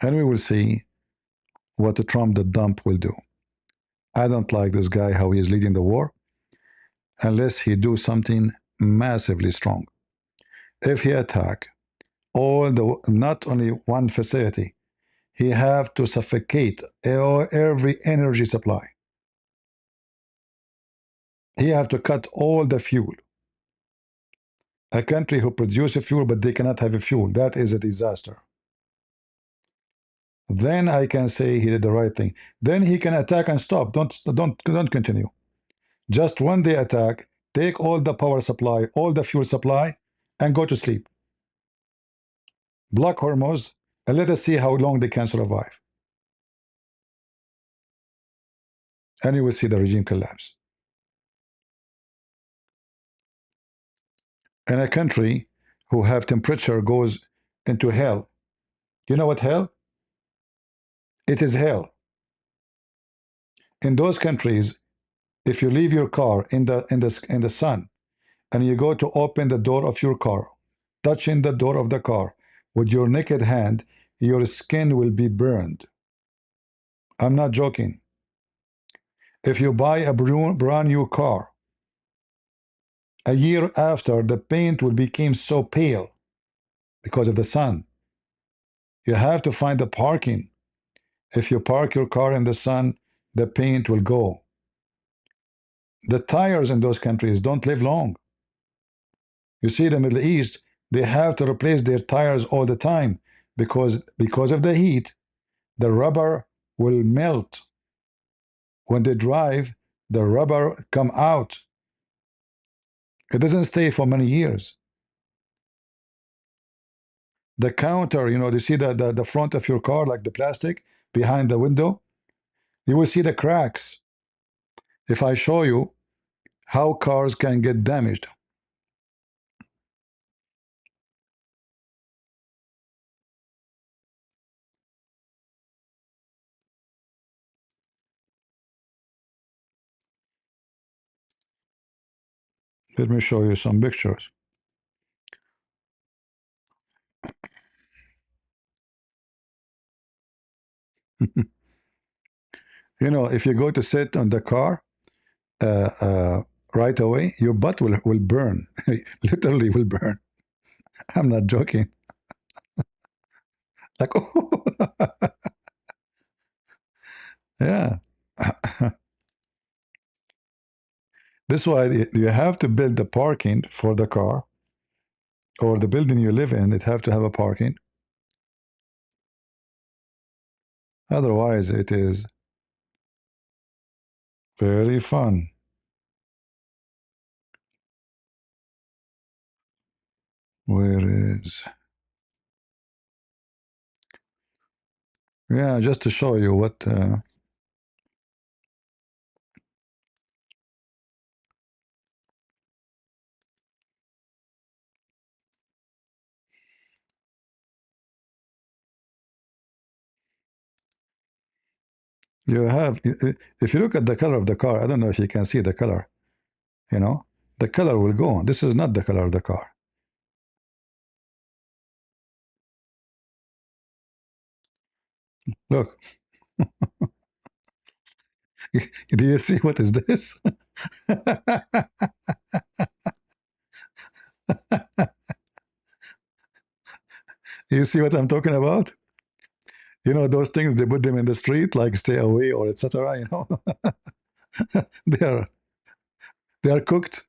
And we will see what the Trump the dump will do. I don't like this guy, how he is leading the war, unless he do something massively strong. If he attack not only one facility, he have to suffocate every energy supply. He have to cut all the fuel. A country who produces fuel but they cannot have a fuel, that is a disaster. Then I can say he did the right thing. Then he can attack and stop. Don't continue. Just when they attack, take all the power supply, all the fuel supply, and go to sleep. Block Hormuz, and let us see how long they can survive. And you will see the regime collapse. In a country who have temperature goes into hell. You know what hell? It is hell. In those countries, if you leave your car in the sun and you go to open the door of your car, touching the door of the car with your naked hand, your skin will be burned. I'm not joking. If you buy a brand new car, a year after, the paint will become so pale because of the sun. You have to find the parking. If you park your car in the sun, the paint will go. The tires in those countries don't live long. You see, the Middle East, they have to replace their tires all the time because of the heat, the rubber will melt. When they drive, the rubber come out. It doesn't stay for many years. The counter, you see the front of your car, like the plastic behind the window, you will see the cracks. If I show you how cars can get damaged. Let me show you some pictures. If you go to sit on the car, right away, your butt will burn. Literally will burn. I'm not joking. Like, oh, yeah. This is why you have to build the parking for the car, or the building you live in, it have to have a parking. Otherwise, it is very fun. Where is... Yeah, just to show you what... you have... If you look at the color of the car, I don't know if you can see the color. You know, the color will go on. This is not the color of the car. Look. Do you see what is this? You see what I'm talking about? You know those things, they put them in the street, like stay away or etc. You know, they are they are cooked.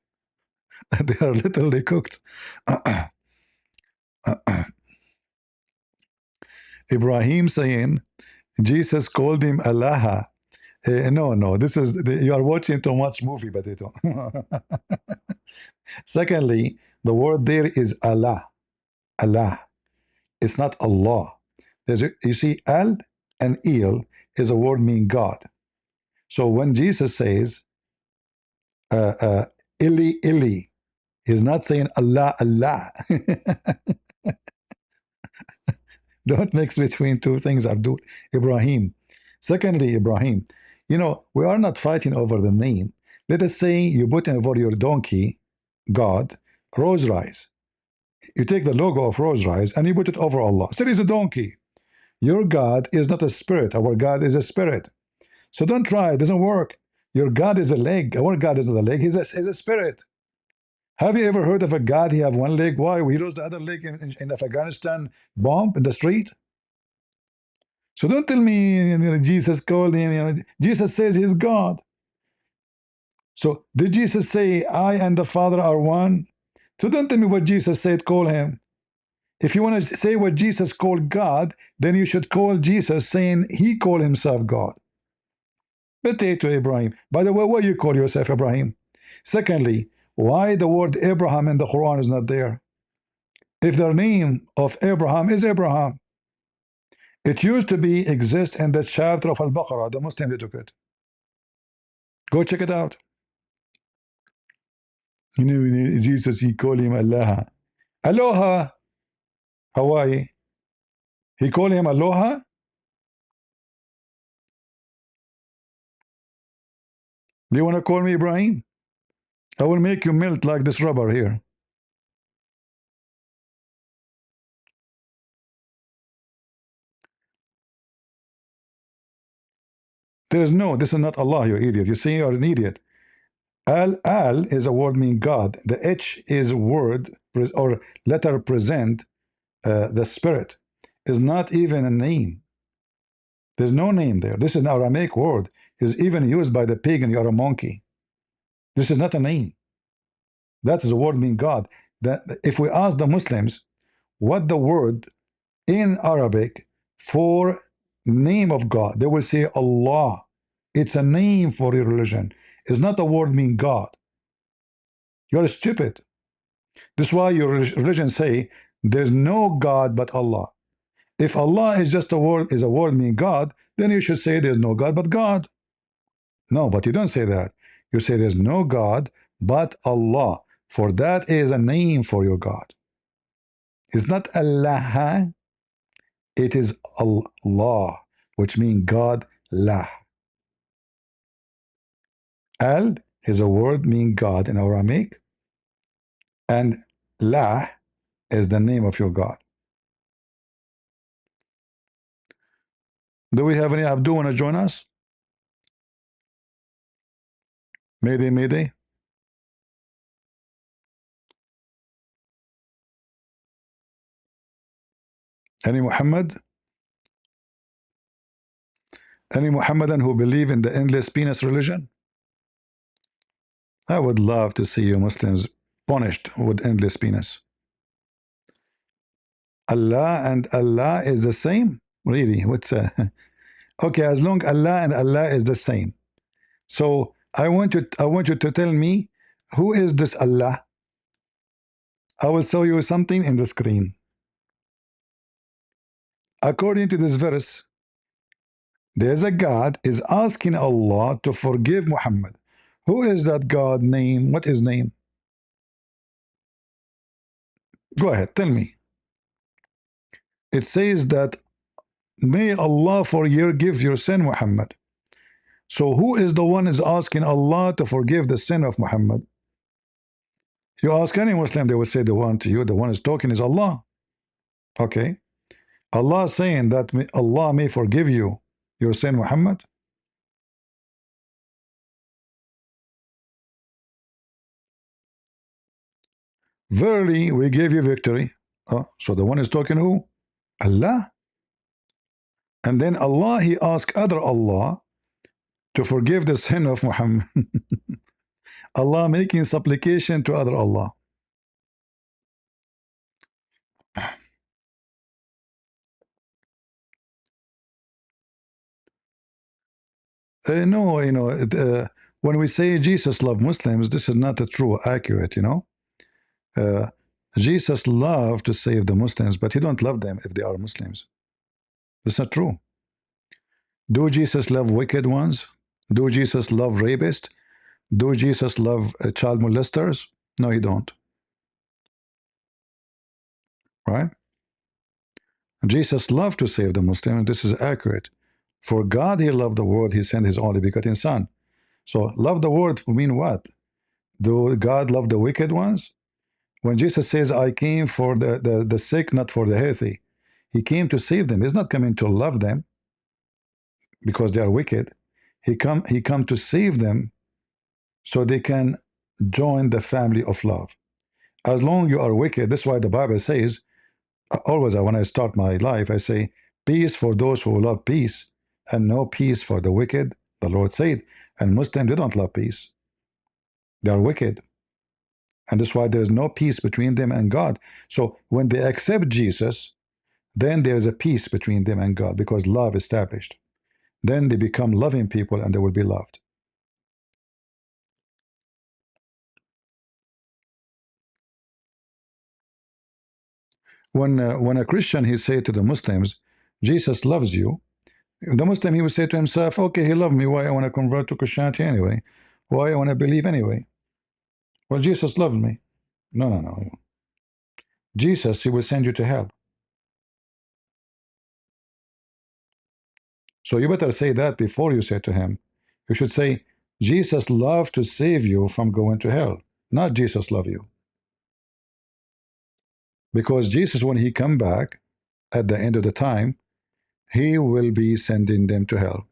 They are literally cooked. Ibrahim saying Jesus called him Allah. No, no, this is you are watching too much movie, Batito. Secondly, the word there is Allah. Allah. It's not Allah. You see, al and il is a word meaning God. So when Jesus says Ili Ili, he's not saying Allah Allah. Don't mix between two things, Abdul Ibrahim. Secondly, Ibrahim, you know, we are not fighting over the name. Let us say you put over your donkey, God, Rose Rise. You take the logo of Rose Rise and you put it over Allah. So it is a donkey. Your God is not a spirit. Our God is a spirit. So don't try. It doesn't work. Your God is a leg. Our God is not a leg. He's a spirit. Have you ever heard of a God? He have one leg. Why? We lost the other leg in Afghanistan bomb in the street. So don't tell me, you know, Jesus called him. You know, Jesus says he's God. So did Jesus say I and the Father are one? So don't tell me what Jesus said. Call him. If you want to say what Jesus called God, then you should call Jesus saying he called himself God. Potato Ibrahim. By the way, why you call yourself Ibrahim? Secondly, why the word Abraham in the Quran is not there? If the name of Abraham is Abraham, it used to be exist in the chapter of Al-Baqarah. The Muslim they took it. Go check it out. You know, Jesus, he called him Allah. Aloha, Hawaii. He called him Aloha. Do you want to call me Ibrahim? I will make you melt like this rubber here. There is no, this is not Allah, you idiot. You see, you're an idiot. Al is a word meaning God. The H is word or letter present the spirit. Is not even a name. There's no name there. This is an Aramaic word. Is even used by the pagan. You're a monkey. This is not a name. That is a word meaning God. That if we ask the Muslims what the word in Arabic for name of God, they will say Allah. It's a name for your religion. It's not a word meaning God. You're stupid. This is why your religion say there's no God but Allah. If Allah is just a word meaning God, then you should say there's no God but God. No, but you don't say that. You say there's no God but Allah, for that is a name for your God. It's not Allah, it is Allah, which means God lah. Al is a word meaning God in Aramaic, and lah is the name of your God. Do we have any Abdul want to join us? Mayday, mayday. Any Muhammad? Any Muhammadan who believe in the endless penis religion? I would love to see you Muslims punished with endless penis. Allah and Allah is the same? Really? What's okay, as long Allah and Allah is the same. So I want you to tell me, who is this Allah? I will show you something in the screen. According to this verse, there's a God is asking Allah to forgive Muhammad. Who is that God name? What is name? Go ahead, tell me. It says that may Allah forgive your sin, Muhammad. So who is the one is asking Allah to forgive the sin of Muhammad? You ask any Muslim, they will say the one to you, the one is talking is Allah. Okay. Allah saying that Allah may forgive you your sin, Muhammad. Verily, we gave you victory. Oh, so the one is talking who? Allah. And then Allah, he asked other Allah to forgive the sin of Muhammad. Allah making supplication to other Allah. No, when we say Jesus loved Muslims, this is not a true, accurate, Jesus loved to save the Muslims, but he don't love them if they are Muslims. That's not true. Do Jesus love wicked ones? Do Jesus love rapists? Do Jesus love child molesters? No, he don't. Right? Jesus loved to save the Muslims. This is accurate. For God, he loved the world. He sent his only begotten son. So love the world mean what? Do God love the wicked ones? When Jesus says, I came for the sick, not for the healthy, he came to save them. He's not coming to love them because they are wicked. He come to save them so they can join the family of love. As long you are wicked, that's why the Bible says, always when I start my life, I say, peace for those who love peace, and no peace for the wicked, the Lord said. And Muslims, they don't love peace. They are wicked. And that's why there is no peace between them and God. So when they accept Jesus, then there is a peace between them and God, because love established. Then they become loving people and they will be loved. When a Christian, he say to the Muslims, Jesus loves you, the Muslim, he would say to himself, okay, he loved me. Why I want to convert to Christianity anyway? Why I want to believe anyway? Well, Jesus loved me. No, no, no. Jesus, he will send you to hell. So you better say that before you say to him. You should say, Jesus loved to save you from going to hell, not Jesus love you. Because Jesus, when he come back at the end of the time, he will be sending them to hell.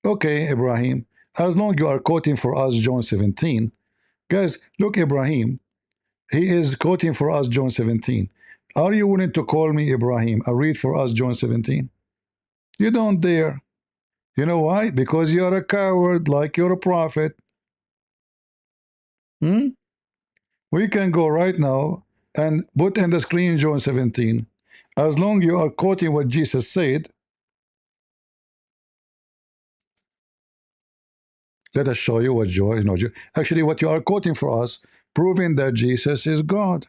Okay, Ibrahim, as long you are quoting for us John 17, guys, look, Ibrahim, he is quoting for us John 17. Are you willing to call me Ibrahim and read for us John 17? You don't dare. You know why? Because you're a coward, like you're a prophet. We can go right now and put in the screen John 17. As long you are quoting what Jesus said, let us show you what actually what you are quoting for us, proving that Jesus is God.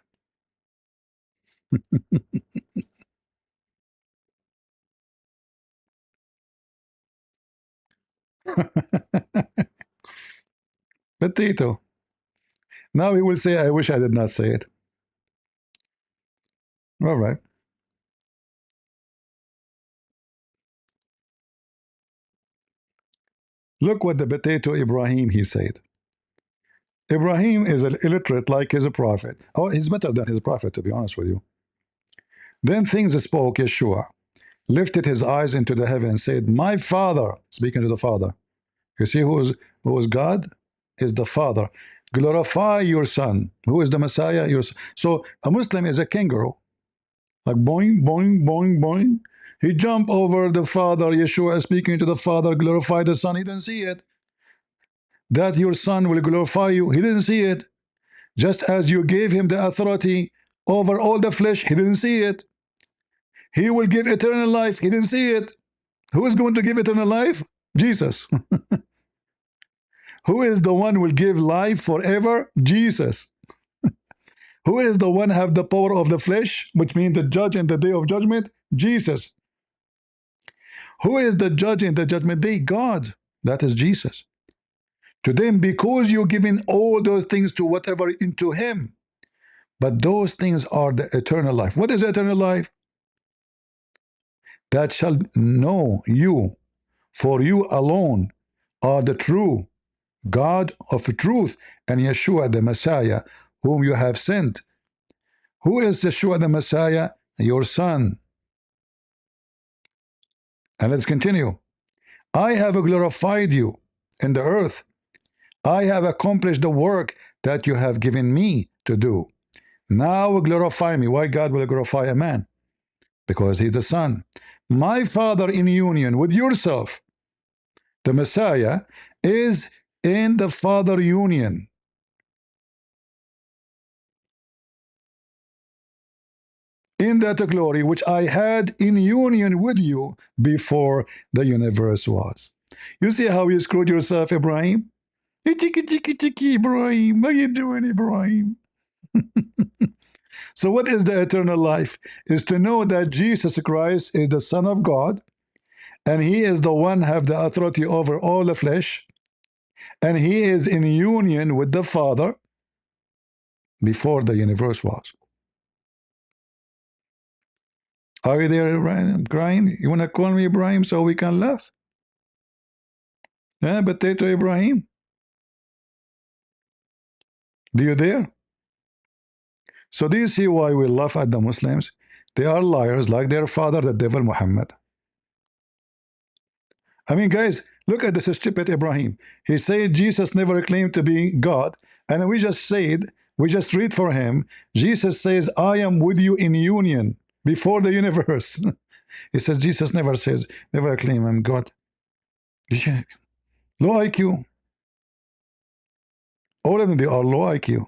Potato. Now he will say, I wish I did not say it. All right. Look what the potato Ibrahim, he said. Ibrahim is an illiterate like his prophet. Oh, he's better than his prophet, to be honest with you. Then things spoke Yeshua, lifted his eyes into the heaven and said, my Father, speaking to the Father. You see who is God? Is the Father. glorify your son. Who is the Messiah? Your son. So a Muslim is a kangaroo, like boing, boing, boing, boing. He jumped over the Father. Yeshua is speaking to the Father, glorify the Son. He didn't see it. That your Son will glorify you. He didn't see it. Just as you gave him the authority over all the flesh, he didn't see it. He will give eternal life. He didn't see it. Who is going to give eternal life? Jesus. Who is the one who will give life forever? Jesus. Who is the one have the power of the flesh, which means the judge in the day of judgment? Jesus. Who is the judge in the judgment day? God. That is Jesus. To them, because you're giving all those things to whatever into him, but those things are the eternal life. What is eternal life? That shall know you, for you alone are the true God of truth, and Yeshua the Messiah, whom you have sent. Who is Yeshua the Messiah? Your son. And let's continue. I have glorified you in the earth. I have accomplished the work that you have given me to do. Now glorify me. Why God will glorify a man? Because he's the son. My Father in union with yourself, the Messiah, is in the Father union. In that glory which I had in union with you before the universe was. You see how you screwed yourself, Ibrahim? Ibrahim, how you doing, Ibrahim? So what is the eternal life? Is to know that Jesus Christ is the Son of God, and he is the one have the authority over all the flesh, and he is in union with the Father before the universe was. Are you there, Ibrahim? Crying? You want to call me Ibrahim so we can laugh? Yeah, potato Ibrahim. Do you there? So do you see why we laugh at the Muslims? They are liars like their father, the devil Muhammad. I mean, guys, look at this stupid Ibrahim. He said Jesus never claimed to be God, and we just read for him. Jesus says, I am with you in union before the universe. He says Jesus never claim I'm God. Low IQ. All of them, they are low IQ.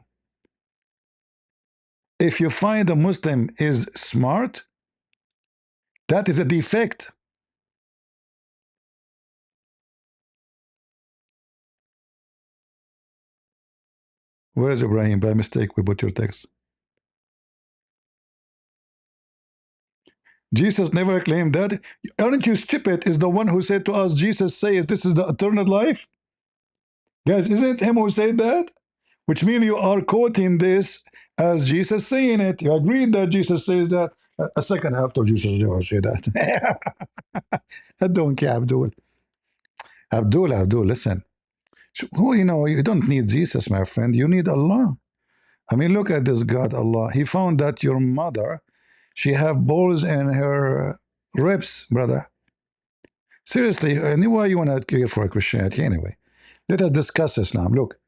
If you find a Muslim is smart, that is a defect. Where is Ibrahim? By mistake, we put your text. Jesus never claimed that. Aren't you stupid? Is the one who said to us, Jesus says this is the eternal life? Guys, isn't it him who said that? Which means you are quoting this as Jesus saying it. You agree that Jesus says that? A second after Jesus never said that. I don't care, Abdul. Abdul, listen. Who, you don't need Jesus, my friend. You need Allah. I mean, look at this God, Allah. He found that your mother, she have balls in her ribs, brother. Seriously, why you want to care for Christianity anyway? Let us discuss Islam. Look,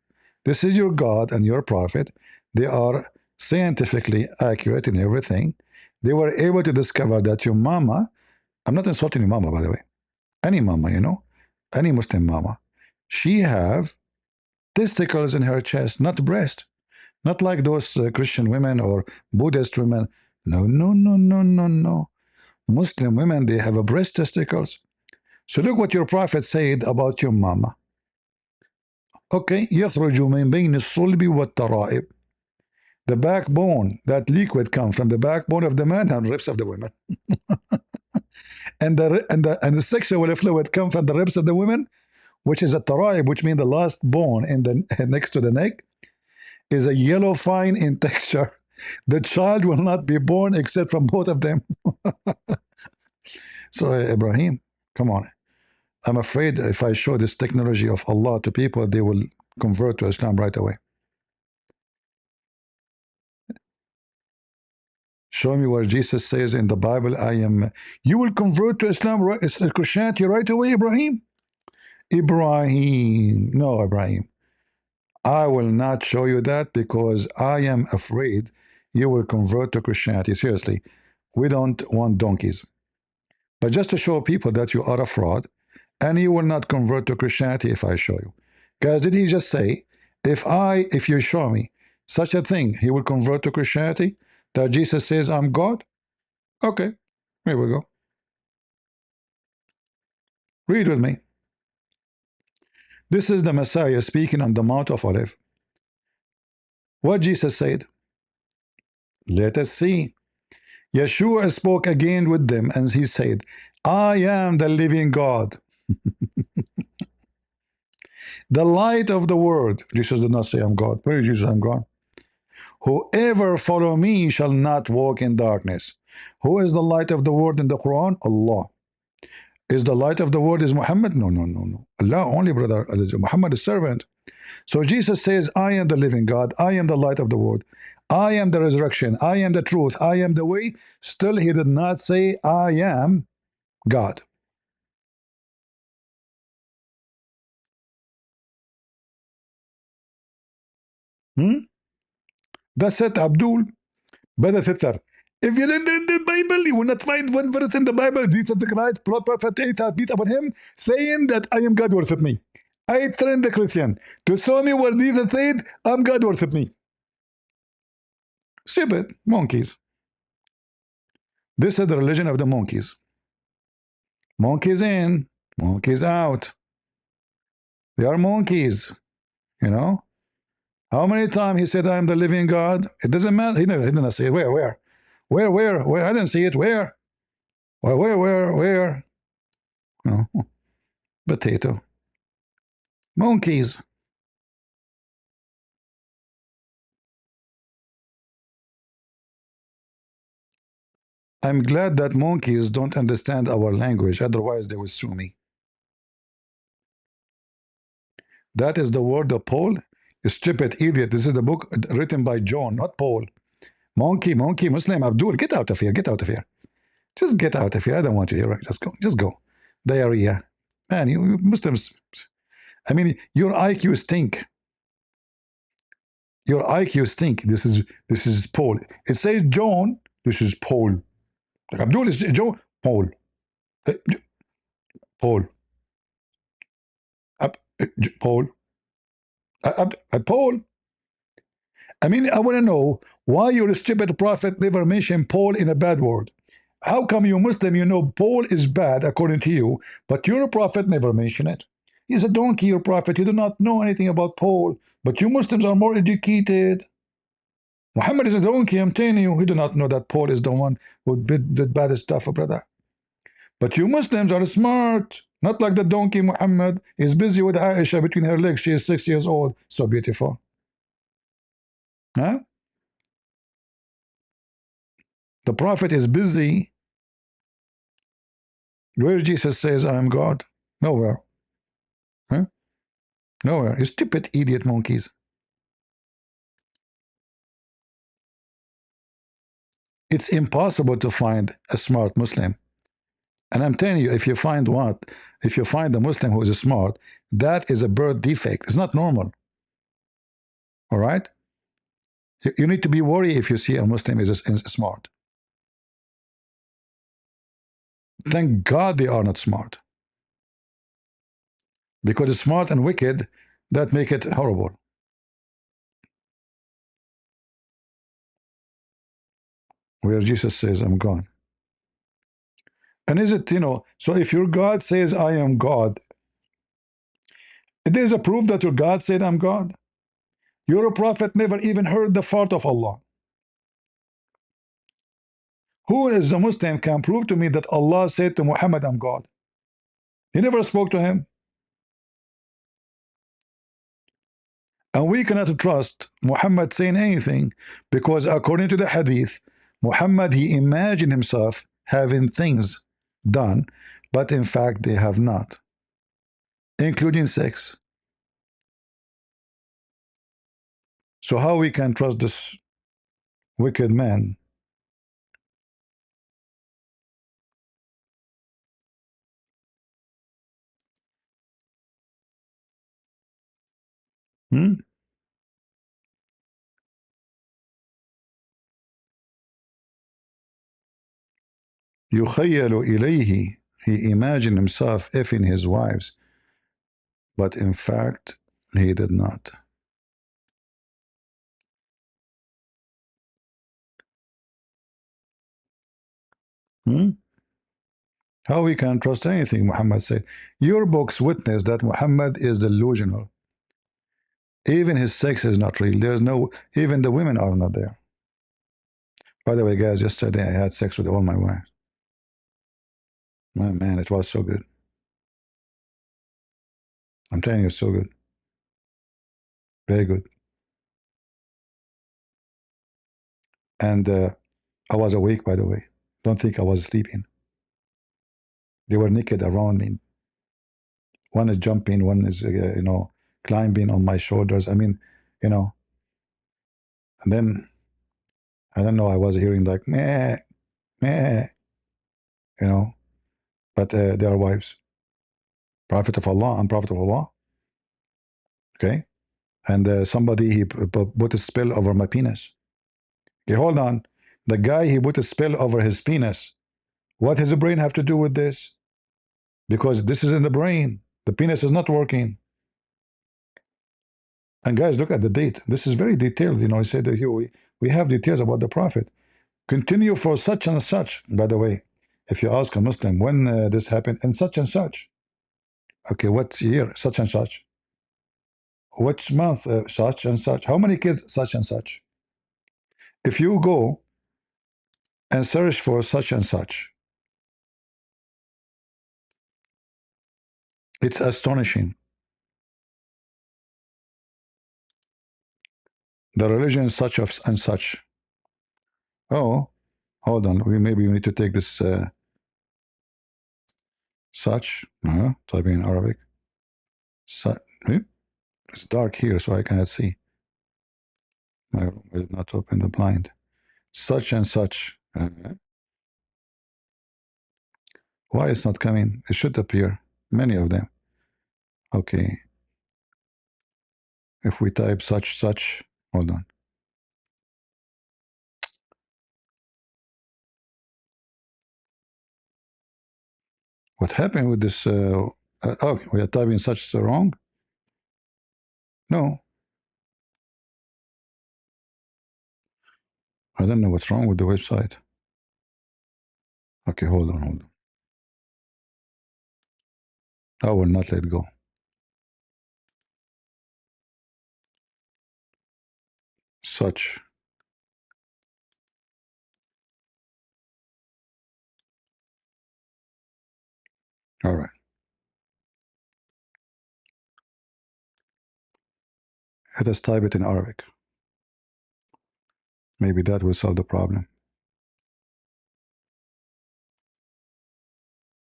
this is your God and your prophet. They are scientifically accurate in everything. They were able to discover that your mama, I'm not insulting your mama, by the way, any mama, any Muslim mama, she have testicles in her chest, not breast. Not like those Christian women or Buddhist women. No, no, no, no, no, no. Muslim women, they have a breast testicles. So look what your prophet said about your mama. Okay, يخرج من بين الصلب والترائب. The backbone, that liquid comes from the backbone of the man and ribs of the women. and the sexual fluid comes from the ribs of the women, which is a taraib, which means the last bone in the next to the neck, is a yellow fine in texture. The child will not be born except from both of them. So Ibrahim, come on. I'm afraid if I show this technology of Allah to people, they will convert to Islam right away. Show me where Jesus says in the Bible, you will convert to Islam, Christianity right away, Ibrahim? Ibrahim, no, Ibrahim. I will not show you that because I am afraid you will convert to Christianity. Seriously, we don't want donkeys. But just to show people that you are a fraud, and you will not convert to Christianity if I show you. Guys, did he just say, if you show me such a thing, he will convert to Christianity? That Jesus says, I'm God? Okay, here we go. Read with me. This is the Messiah speaking on the Mount of Olives. What Jesus said? Let us see. Yeshua spoke again with them, and he said, I am the living God, the light of the world. Jesus did not say, I'm God. Where is Jesus? I'm God. Whoever follow me shall not walk in darkness. Who is the light of the world in the Quran? Allah. Is the light of the world is Muhammad? No, no, no, no. Allah only, brother. Muhammad is servant. So Jesus says, I am the living God. I am the light of the world. I am the resurrection. I am the truth. I am the way. Still, he did not say, I am God. That's it, Abdul. Brother sister. If you read the Bible, you will not find one verse in the Bible. Jesus Christ, prophet Isa, peace upon him, saying that I am God, worship me. I train the Christian to show me where Jesus said, I'm God, worship me. Stupid monkeys. This is the religion of the monkeys. Monkeys in, monkeys out. They are monkeys, you know. How many times he said, I am the living God? It doesn't matter. He didn't say it. Where? Where? I didn't see it. Where? Where? No. Potato. Monkeys. I'm glad that monkeys don't understand our language, otherwise they will sue me. That is the word of Paul. You stupid idiot. This is the book written by John, not Paul. Monkey, Muslim, Abdul, get out of here. Get out of here. Just get out of here. I don't want you here. Just go. Just go. Diarrhea. Man, you Muslims. I mean, your IQ stink. Your IQ stink. This is Paul. It says John. This is Paul. Abdul is John. Paul. Uh, Paul. Paul. Paul. I mean, I want to know why your stupid prophet never mentioned Paul in a bad word. How come you Muslim, you know Paul is bad according to you, but your prophet never mentioned it? He's a donkey, your prophet. You do not know anything about Paul, but you Muslims are more educated. Muhammad is a donkey, I'm telling you. He do not know that Paul is the one who did bad stuff, brother. But you Muslims are smart. Not like the donkey Muhammad is busy with Aisha between her legs. She is 6 years old. So beautiful. Huh? The prophet is busy. Where Jesus says, I am God? Nowhere. Huh? Nowhere. You stupid idiot monkeys. It's impossible to find a smart Muslim. And I'm telling you, if you find what? If you find a Muslim who is smart, that is a birth defect. It's not normal. All right? You need to be worried if you see a Muslim is smart. Thank God they are not smart. Because smart and wicked, that make it horrible. Where Jesus says, I'm God. And is it, so if your God says, I am God, there's a proof that your God said, I'm God. Your prophet never even heard the fart of Allah. Who is the Muslim can prove to me that Allah said to Muhammad, I'm God? He never spoke to him. And we cannot trust Muhammad saying anything because according to the hadith, Muhammad, he imagined himself having things done, but in fact they have not, including sex. So how we can trust this wicked man? Hmm? يخيل إليه, he imagined himself effing his wives, but in fact he did not. How we can trust anything Muhammad said? Your books witness that Muhammad is delusional. Even his sex is not real. There's no, even the women are not there. By the way, guys, yesterday I had sex with all my wives. My man, it was so good. I'm telling you, so good. Very good. And I was awake, by the way. Don't think I was sleeping. They were naked around me. One is jumping, one is, climbing on my shoulders. I mean, and then, I don't know, I was hearing like, meh, meh, but they are wives. Prophet of Allah and Prophet of Allah. Okay? And somebody, he put a spell over my penis. Okay, hold on. The guy, he put a spell over his penis. What does the brain have to do with this? Because this is in the brain. The penis is not working. And guys, look at the date. This is very detailed. He said that here we have details about the Prophet. Continue for such and such. By the way, if you ask a Muslim when this happened, and such. Okay, what's year? Such and such. Which month? Such and such. How many kids? Such and such. If you go and search for such and such, it's astonishing. The religion such of and such. Oh, hold on. Maybe we need to take this such. Type in Arabic. Such. It's dark here, so I cannot see. My room is not open the blind. Such and such. Why it's not coming? It should appear. Many of them. Okay. If we type such, hold on. What happened with this? Oh, we are typing such wrong? No. I don't know what's wrong with the website. Okay, hold on. I will not let go. Such. All right. Let us type it in Arabic. Maybe that will solve the problem.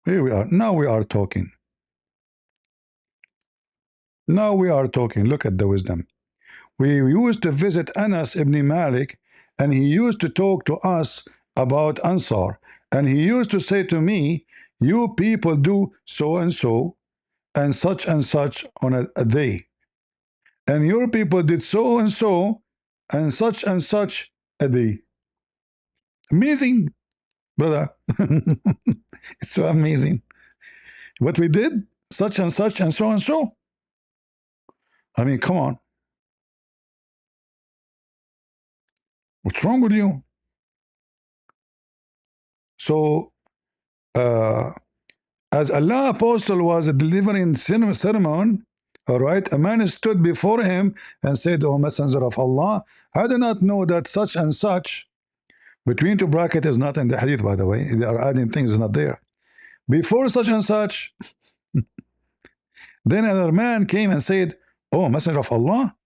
Here we are. Now we are talking. Now we are talking. Look at the wisdom. We used to visit Anas ibn Malik, and he used to talk to us about Ansar. And he used to say to me, you people do so and such on a day. And your people did so and such a day. Amazing, brother. It's so amazing. What we did, such and such and so. I mean, come on. What's wrong with you? So, as Allah Apostle was delivering sermon, all right, a man stood before him and said, O Messenger of Allah, I do not know that such and such, between two brackets is not in the hadith, by the way. They are adding things not there. Before such and such, then another man came and said, oh Messenger of Allah,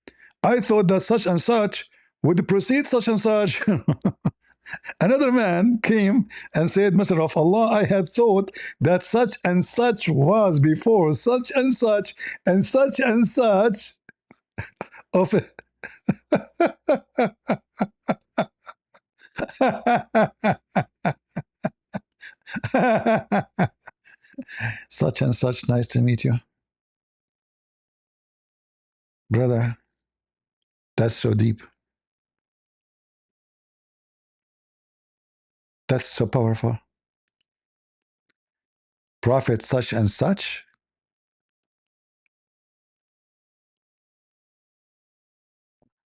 I thought that such and such would precede such and such. Another man came and said, Messenger of Allah, I had thought that such and such was before such and such and such and such of it. Such and such, nice to meet you. Brother, that's so deep. That's so powerful. prophet such and such.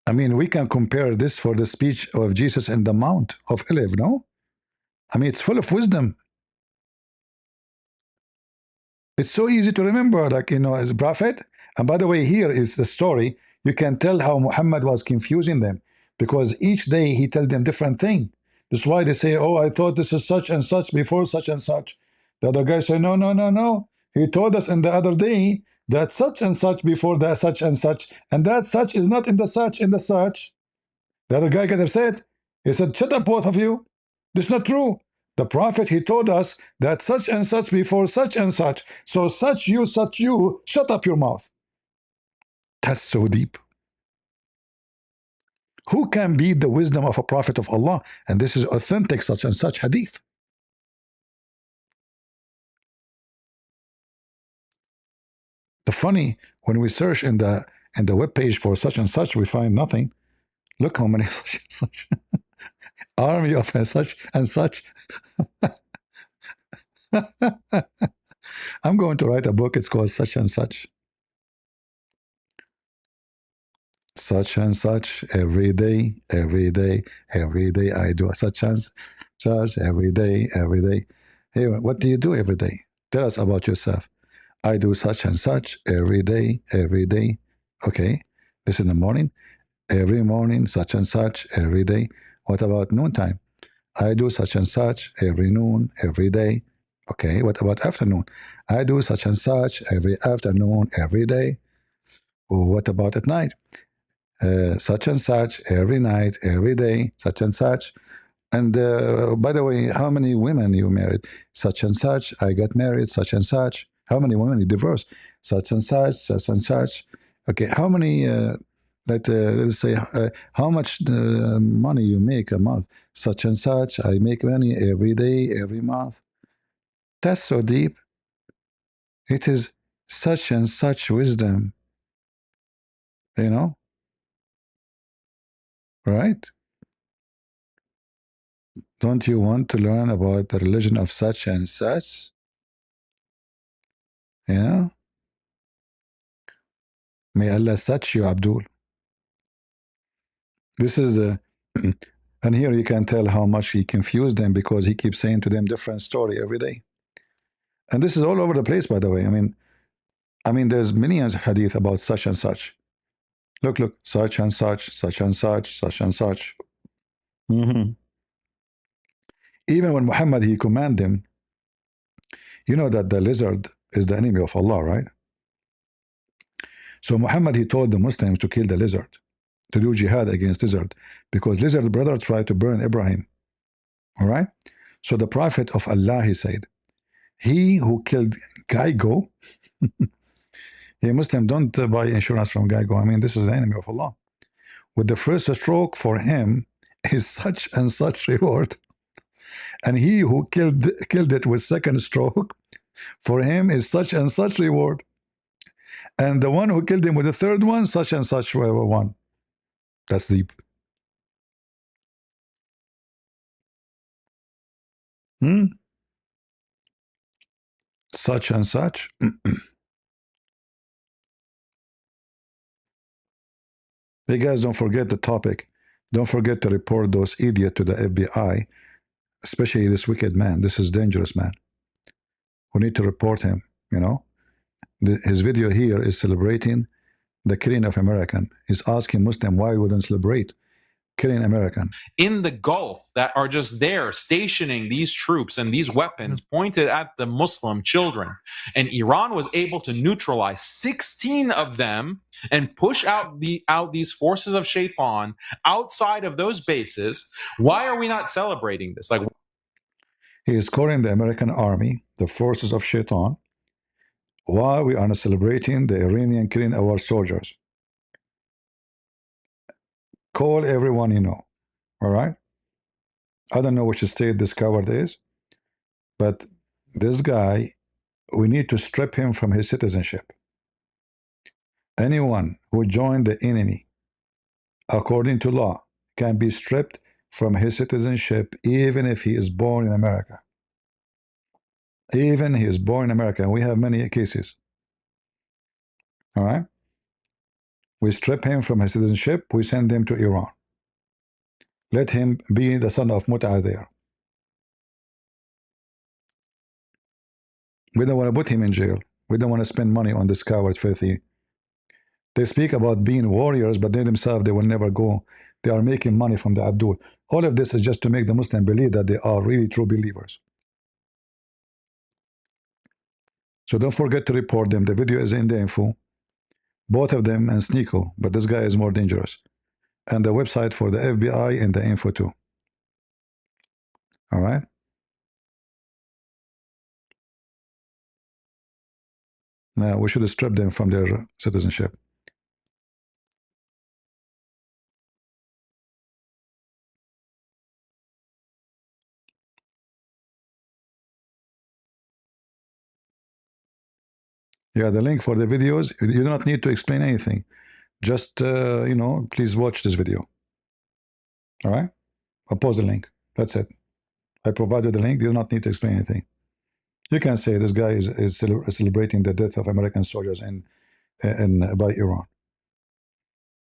I mean, we can compare this for the speech of Jesus in the Mount of Olives, no? I mean, it's full of wisdom. It's so easy to remember, like, as a prophet. And by the way, here is the story. You can tell how Muhammad was confusing them, because each day he told them different thing. That's why they say, oh, I thought this is such and such before such and such. The other guy say, no, no, no, no. He told us in the other day that such and such before that such and such, and that such is not in the such, in the such. The other guy got upset. He said, shut up, both of you. This is not true. The prophet, he told us that such and such before such and such. So such you, shut up your mouth. That's so deep. Who can beat the wisdom of a prophet of Allah? And this is authentic such and such hadith. The funny, when we search in the web page for such and such, we find nothing. Look how many such and such. Army of such and such. I'm going to write a book. It's called Such and Such. Such and such every day, every day, every day. I do such and such every day, every day. Hey, what do you do every day? Tell us about yourself. I do such and such every day, every day. Okay, this in the morning. Every morning, such and such every day. What about noontime? I do such and such every noon, every day. Okay, what about afternoon? I do such and such every afternoon, every day. What about at night? Such and such every night, every day, such and such. And by the way, how many women you married? Such and such. I got married, such and such. How many women you divorced? Such and such, such and such. Okay, how many, let's say, how much money you make a month? Such and such. I make money every day, every month. That's so deep. It is such and such wisdom. Right? Don't you want to learn about the religion of such and such? May Allah such you, Abdul. This is a, and here you can tell how much he confused them, because he keeps saying to them different story every day. And this is all over the place, by the way. I mean, there's millions of hadith about such and such. Look, such and such, such and such, such and such. Even when Muhammad, he commanded them, you know that the lizard is the enemy of Allah, right? So Muhammad, he told the Muslims to kill the lizard, to do jihad against lizard, because lizard brother tried to burn Ibrahim. All right? So the Prophet of Allah, he said, he who killed Geigo, a Muslim, don't buy insurance from Geigo. I mean, this is the enemy of Allah. With the first stroke, for him is such and such reward. And he who killed it with second stroke, for him is such and such reward. And the one who killed him with the third one, such and such one. That's deep. Such and such. Hey guys, don't forget the topic. Don't forget to report those idiots to the FBI, especially this wicked man. This is dangerous man. We need to report him, His video here is celebrating the killing of American. He's asking Muslim why we wouldn't celebrate killing American. In the Gulf that are just there stationing these troops and these weapons pointed at the Muslim children. And Iran was able to neutralize 16 of them and push out these forces of Shaitan outside of those bases. Why are we not celebrating this? He is calling the American army the forces of Shaitan. Why we are not celebrating the Iranian killing our soldiers? Call everyone you know. All right? I don't know which state this coward is, but this guy, we need to strip him from his citizenship. Anyone who joined the enemy, according to law, can be stripped from his citizenship even if he is born in America. Even he is born in America. We have many cases. All right. We strip him from his citizenship. We send him to Iran. Let him be the son of Mut'a there. We don't want to put him in jail. We don't want to spend money on this coward filthy. They speak about being warriors, but they themselves, they will never go. They are making money from the Abdul. All of this is just to make the Muslim believe that they are really true believers. So don't forget to report them. The video is in the info. Both of them and SNEAKO, but this guy is more dangerous. And the website for the FBI in the info too. All right. Now we should strip them from their citizenship. Yeah, the link for the videos, you do not need to explain anything. Just, please watch this video. All right? I'll post the link. That's it. I provided the link. You do not need to explain anything. You can say this guy is celebrating the death of American soldiers by Iran.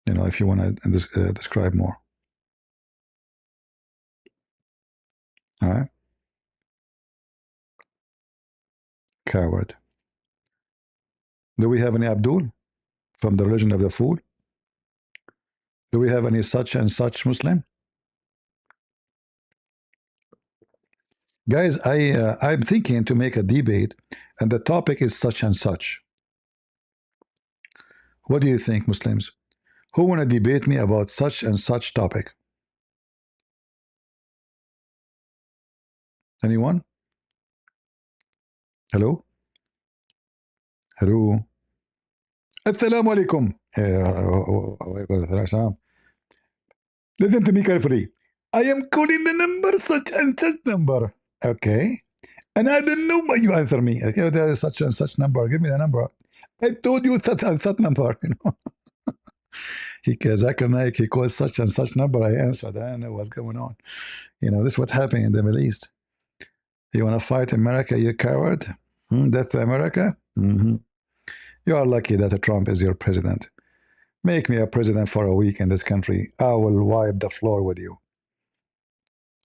If you want to describe more. All right? Coward. Do we have any Abdul from the religion of the fool? Do we have any such and such Muslim? Guys, I'm thinking to make a debate, and the topic is such and such. What do you think, Muslims? Who want to debate me about such and such topic? Anyone? Hello? Hello? Assalamu alaikum. Listen to me carefully. I am calling the number such and such number. Okay. And I don't know why you answer me. Okay, there is such and such number. Give me the number. I told you such and such number. He calls such and such number. I answered. I don't know what's going on. This is what happened in the Middle East. You want to fight America, you coward? Death to America? You are lucky that Trump is your president. Make me a president for a week in this country. I will wipe the floor with you.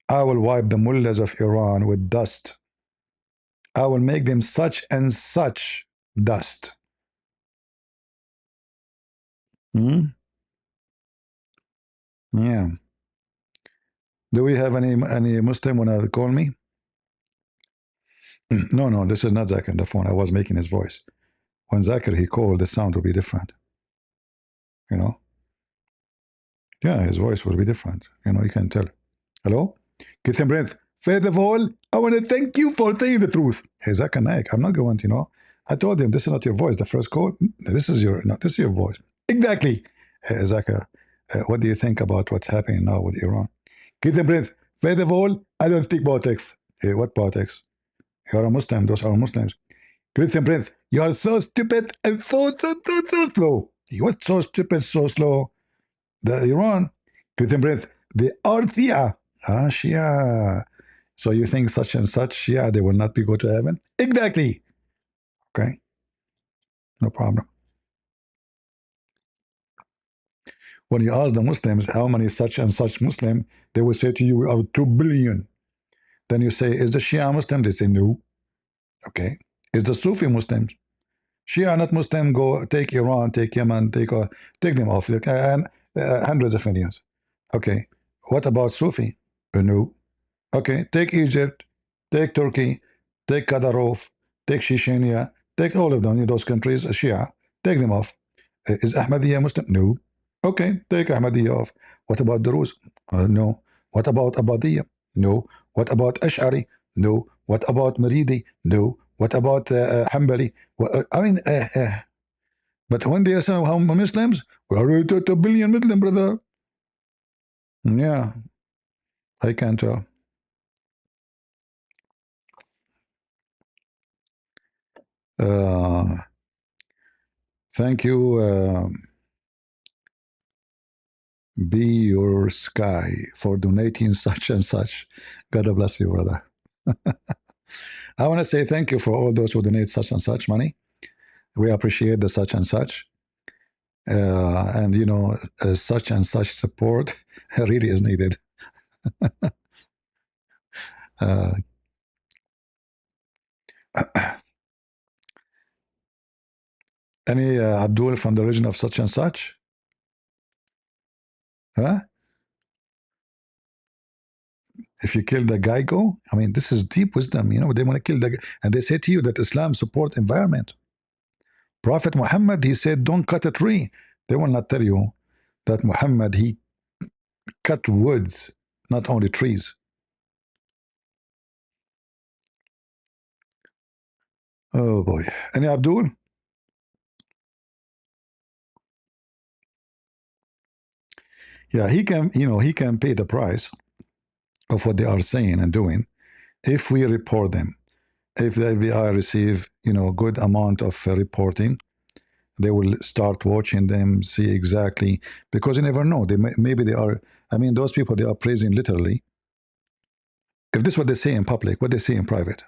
I will wipe the mullahs of Iran with dust. I will make them such and such dust. Yeah. Do we have any Muslim want to call me? No, this is not Zakir on the phone. I was making his voice. When Zakir he called, the sound will be different. Yeah, his voice will be different. You can tell. Hello? Christian Prince. First of all, I want to thank you for saying the truth. Hey, Zakir Naik, I'm not going to, I told him this is not your voice. The first call, this is your voice. Exactly. Zakir, what do you think about what's happening now with Iran? Christian Prince, first of all, I don't speak politics. Hey, what politics? You're a Muslim. Those are Muslims. Christian Prince, you are so stupid and so slow. What's so stupid, so slow? The Iran. Christian Prince, they are Shia. Shia. So you think such and such Shia, they will not be go to heaven? Exactly. Okay. No problem. When you ask the Muslims how many such and such Muslim, they will say to you, we are 2 billion. Then you say, is the Shia Muslim? They say, no. Okay. Is the Sufi Muslims? Shia not Muslim, go take Iran, take Yemen, take them off. And hundreds of millions. Okay. What about Sufi? No. Okay. Take Egypt, take Turkey, take Kadyrov, take Chechnya, take all of them in those countries, Shia. Take them off. Is Ahmadiyya Muslim? No. Okay, take Ahmadiyya off. What about Druze? No. What about Abadiyya? No. What about Ash'ari? No. What about Maridi? No. What about Hanbali? But when they say how Muslims, we are 2 billion Muslim, brother. Yeah, I can tell. Thank you. Be your sky for donating such and such. God bless you, brother. I want to say thank you for all those who donate such and such money. We appreciate the such and such. And you know, such and such support really is needed. uh, any Abdul from the region of such and such? Huh? If you kill the guy, go. I mean, this is deep wisdom. You know, they want to kill the guy, and they say to you that Islam support environment. Prophet Muhammad, he said, don't cut a tree. They will not tell you that Muhammad, he cut woods, not only trees. Oh boy. Any Abdul? Yeah, he can, you know, he can pay the price of what they are saying and doing if we report them. If the FBI receive, you know, good amount of reporting, they will start watching them, see exactly, because you never know. They maybe they are. I mean, those people, they are praising literally. If this is what they say in public, what they say in private,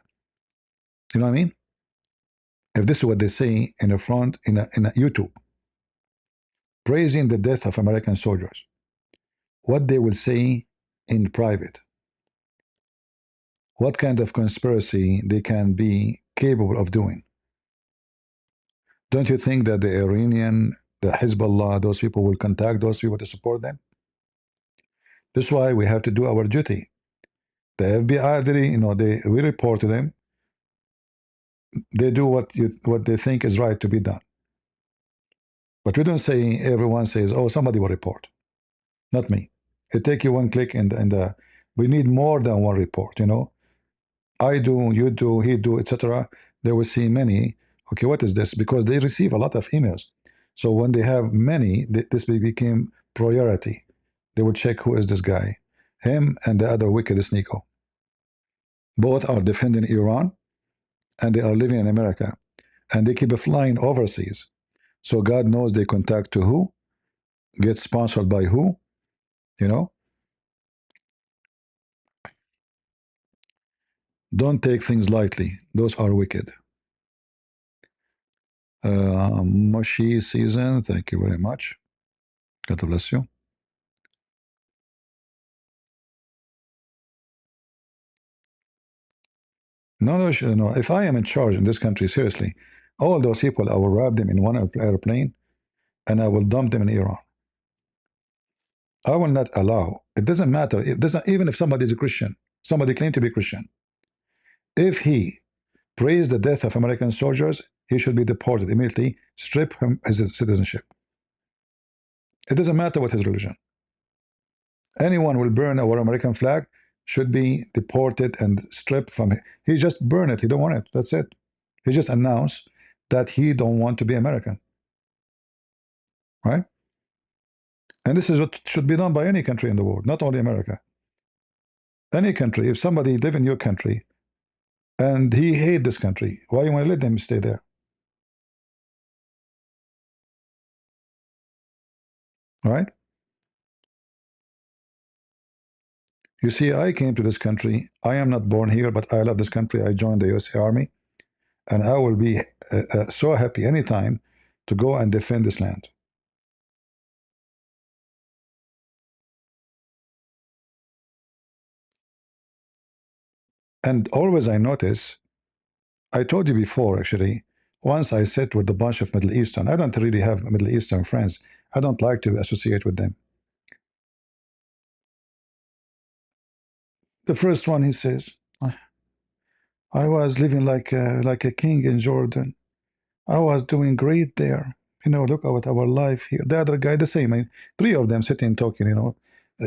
you know what I mean? If this is what they say in the front in a YouTube, praising the death of American soldiers, what they will say in private, what kind of conspiracy they can be capable of doing. Don't you think that the Iranian, the Hezbollah, those people will contact those people to support them? This is why we have to do our duty. The FBI, they, you know, we report to them. They do what they think is right to be done. But we don't say, everyone says, oh, somebody will report. Not me. It take you one click and we need more than one report, you know. I do, you do, he do, etc. They will see many. Okay, what is this? Because they receive a lot of emails. So when they have many, this became priority. They would check who is this guy. Him and the other wicked SNEAKO. Both are defending Iran, and they are living in America. And they keep flying overseas. So God knows they contact to who, get sponsored by who, you know. Don't take things lightly. Those are wicked. Moshi season, thank you very much. God bless you. No, no. If I am in charge in this country, seriously, all those people, I will wrap them in one airplane and I will dump them in Iran. I will not allow. It doesn't matter. It doesn't, even if somebody is a Christian, somebody claimed to be Christian. If he praised the death of American soldiers, he should be deported immediately, strip him his citizenship. It doesn't matter what his religion. Anyone will burn our American flag should be deported and stripped from it. He just burned it. He don't want it. That's it. He just announced that he don't want to be American. Right? And this is what should be done by any country in the world, not only America. Any country, if somebody live in your country and he hate this country, why you want to let them stay there? Right? You see, I came to this country. I am not born here, but I love this country. I joined the USA Army, and I will be so happy anytime to go and defend this land. And always I notice, I told you before actually, once I sit with a bunch of Middle Eastern, I don't really have Middle Eastern friends. I don't like to associate with them. The first one, he says, I was living like a king in Jordan. I was doing great there. You know, look at our life here. The other guy, the same. Three of them sitting talking, you know.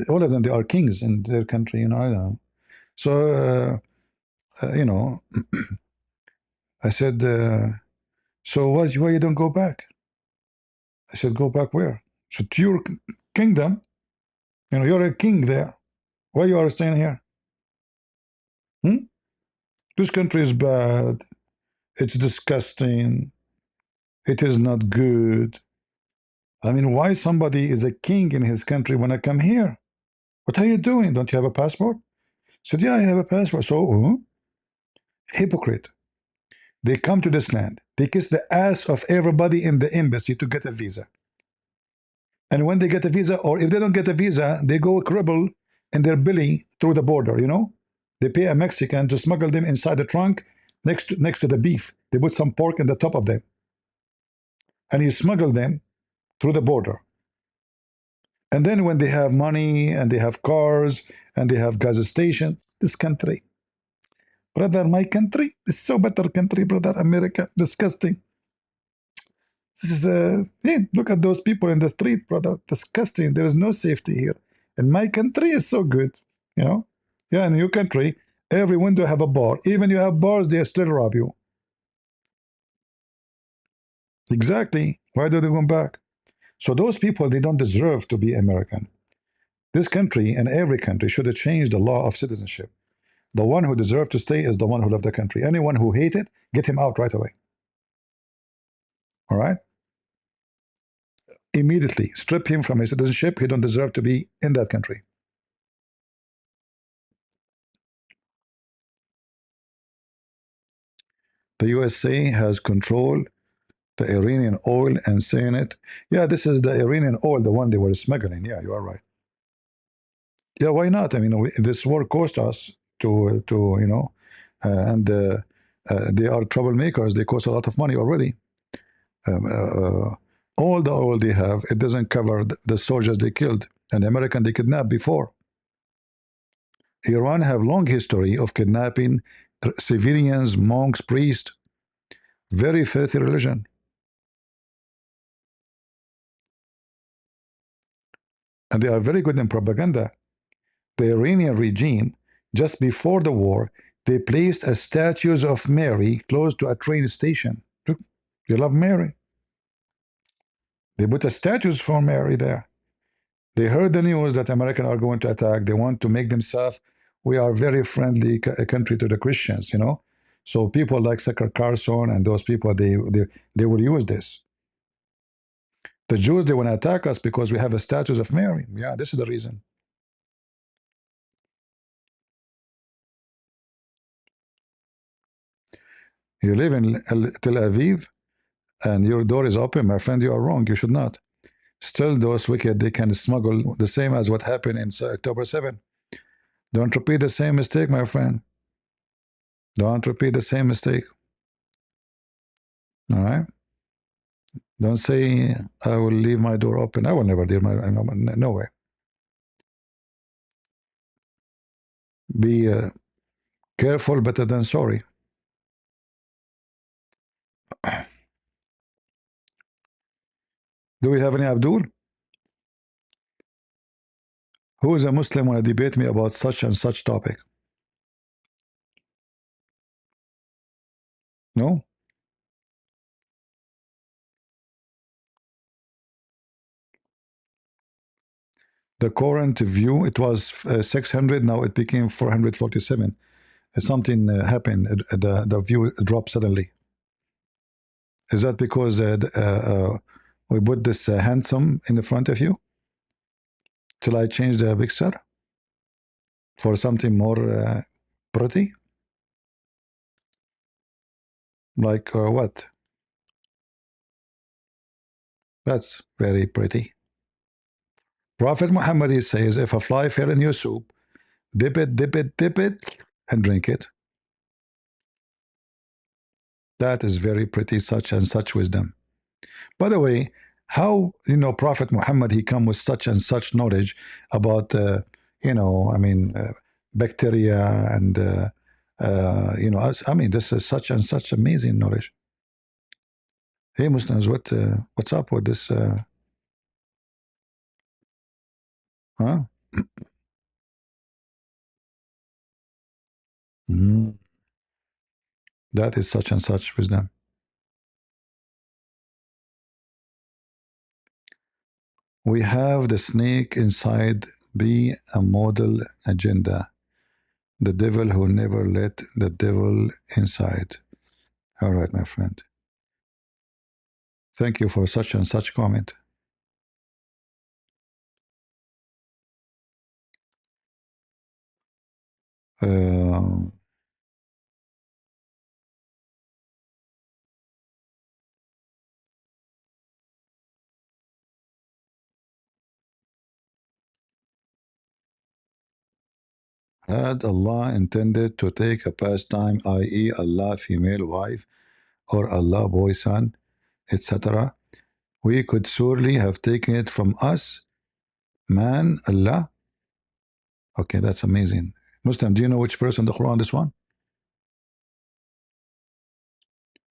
All of them, they are kings in their country, you know. I don't know. So, you know, I said, so why you don't go back? I said, go back where? So to your kingdom. You know, you're a king there. Why you are staying here? This country is bad. It's disgusting. It is not good. I mean, why somebody is a king in his country when I come here? What are you doing? Don't you have a passport? I said, yeah, I have a passport. So, Hypocrite. They come to this land. They kiss the ass of everybody in the embassy to get a visa. And when they get a visa, or if they don't get a visa, they go cripple in their belly through the border, you know? They pay a Mexican to smuggle them inside the trunk next to the beef. They put some pork in the top of them. And he smuggled them through the border. And then when they have money and they have cars and they have gas station, this country, brother, my country is so better country, brother, America, disgusting. This is hey, look at those people in the street, brother, disgusting. There is no safety here. And my country is so good, you know. Yeah, in your country, every window have a bar. Even you have bars, they still rob you. Exactly. Why do they go back? So those people, they don't deserve to be American. This country and every country should have changed the law of citizenship. The one who deserves to stay is the one who loved the country. Anyone who hates it, get him out right away. All right? Immediately strip him from his citizenship. He don't deserve to be in that country. The USA has controlled the Iranian oil and saying it. Yeah, this is the Iranian oil, the one they were smuggling. Yeah, you are right. Yeah, why not? I mean, this war cost us to you know, and they are troublemakers. They cost a lot of money already. Um, uh, all the oil they have, it doesn't cover the soldiers they killed and the American they kidnapped before. Iran have long history of kidnapping civilians, monks, priests. Very filthy religion. And they are very good in propaganda. The Iranian regime, just before the war, they placed a statues of Mary close to a train station. Look, they love Mary. They put a statues for Mary there. They heard the news that Americans are going to attack. They want to make themselves, we are very friendly country to the Christians, you know. So people like Tucker Carlson and those people, they will use this. The Jews, they want to attack us because we have a statues of Mary. Yeah, this is the reason. You live in Tel Aviv and your door is open, my friend, you are wrong. You should not. Still, those wicked, they can smuggle the same as what happened in October 7. Don't repeat the same mistake, my friend. Don't repeat the same mistake. All right? Don't say, I will leave my door open. I will never leave my no way. Be careful, better than sorry. Do we have any Abdul? Who is a Muslim want to debate me about such and such topic? No? The current view, it was 600, now it became 447. Something happened, the view dropped suddenly. Is that because we put this handsome in the front of you? Till I change the picture for something more pretty? Like what? That's very pretty. Prophet Muhammad, he says, if a fly fell in your soup, dip it, and drink it. That is very pretty, such and such wisdom. By the way, how, Prophet Muhammad, he come with such and such knowledge about, I mean, bacteria and, I mean, this is such and such amazing knowledge. Hey, Muslims, what's up with this? Huh? Mm, that is such and such wisdom. We have the snake inside be a model agenda. The devil who never let the devil inside. All right, my friend. Thank you for such and such comment. Had Allah intended to take a pastime, i.e., Allah female wife or Allah boy son, etc., we could surely have taken it from us, man, Allah. Okay, that's amazing. Muslim, do you know which verse in the Quran this one?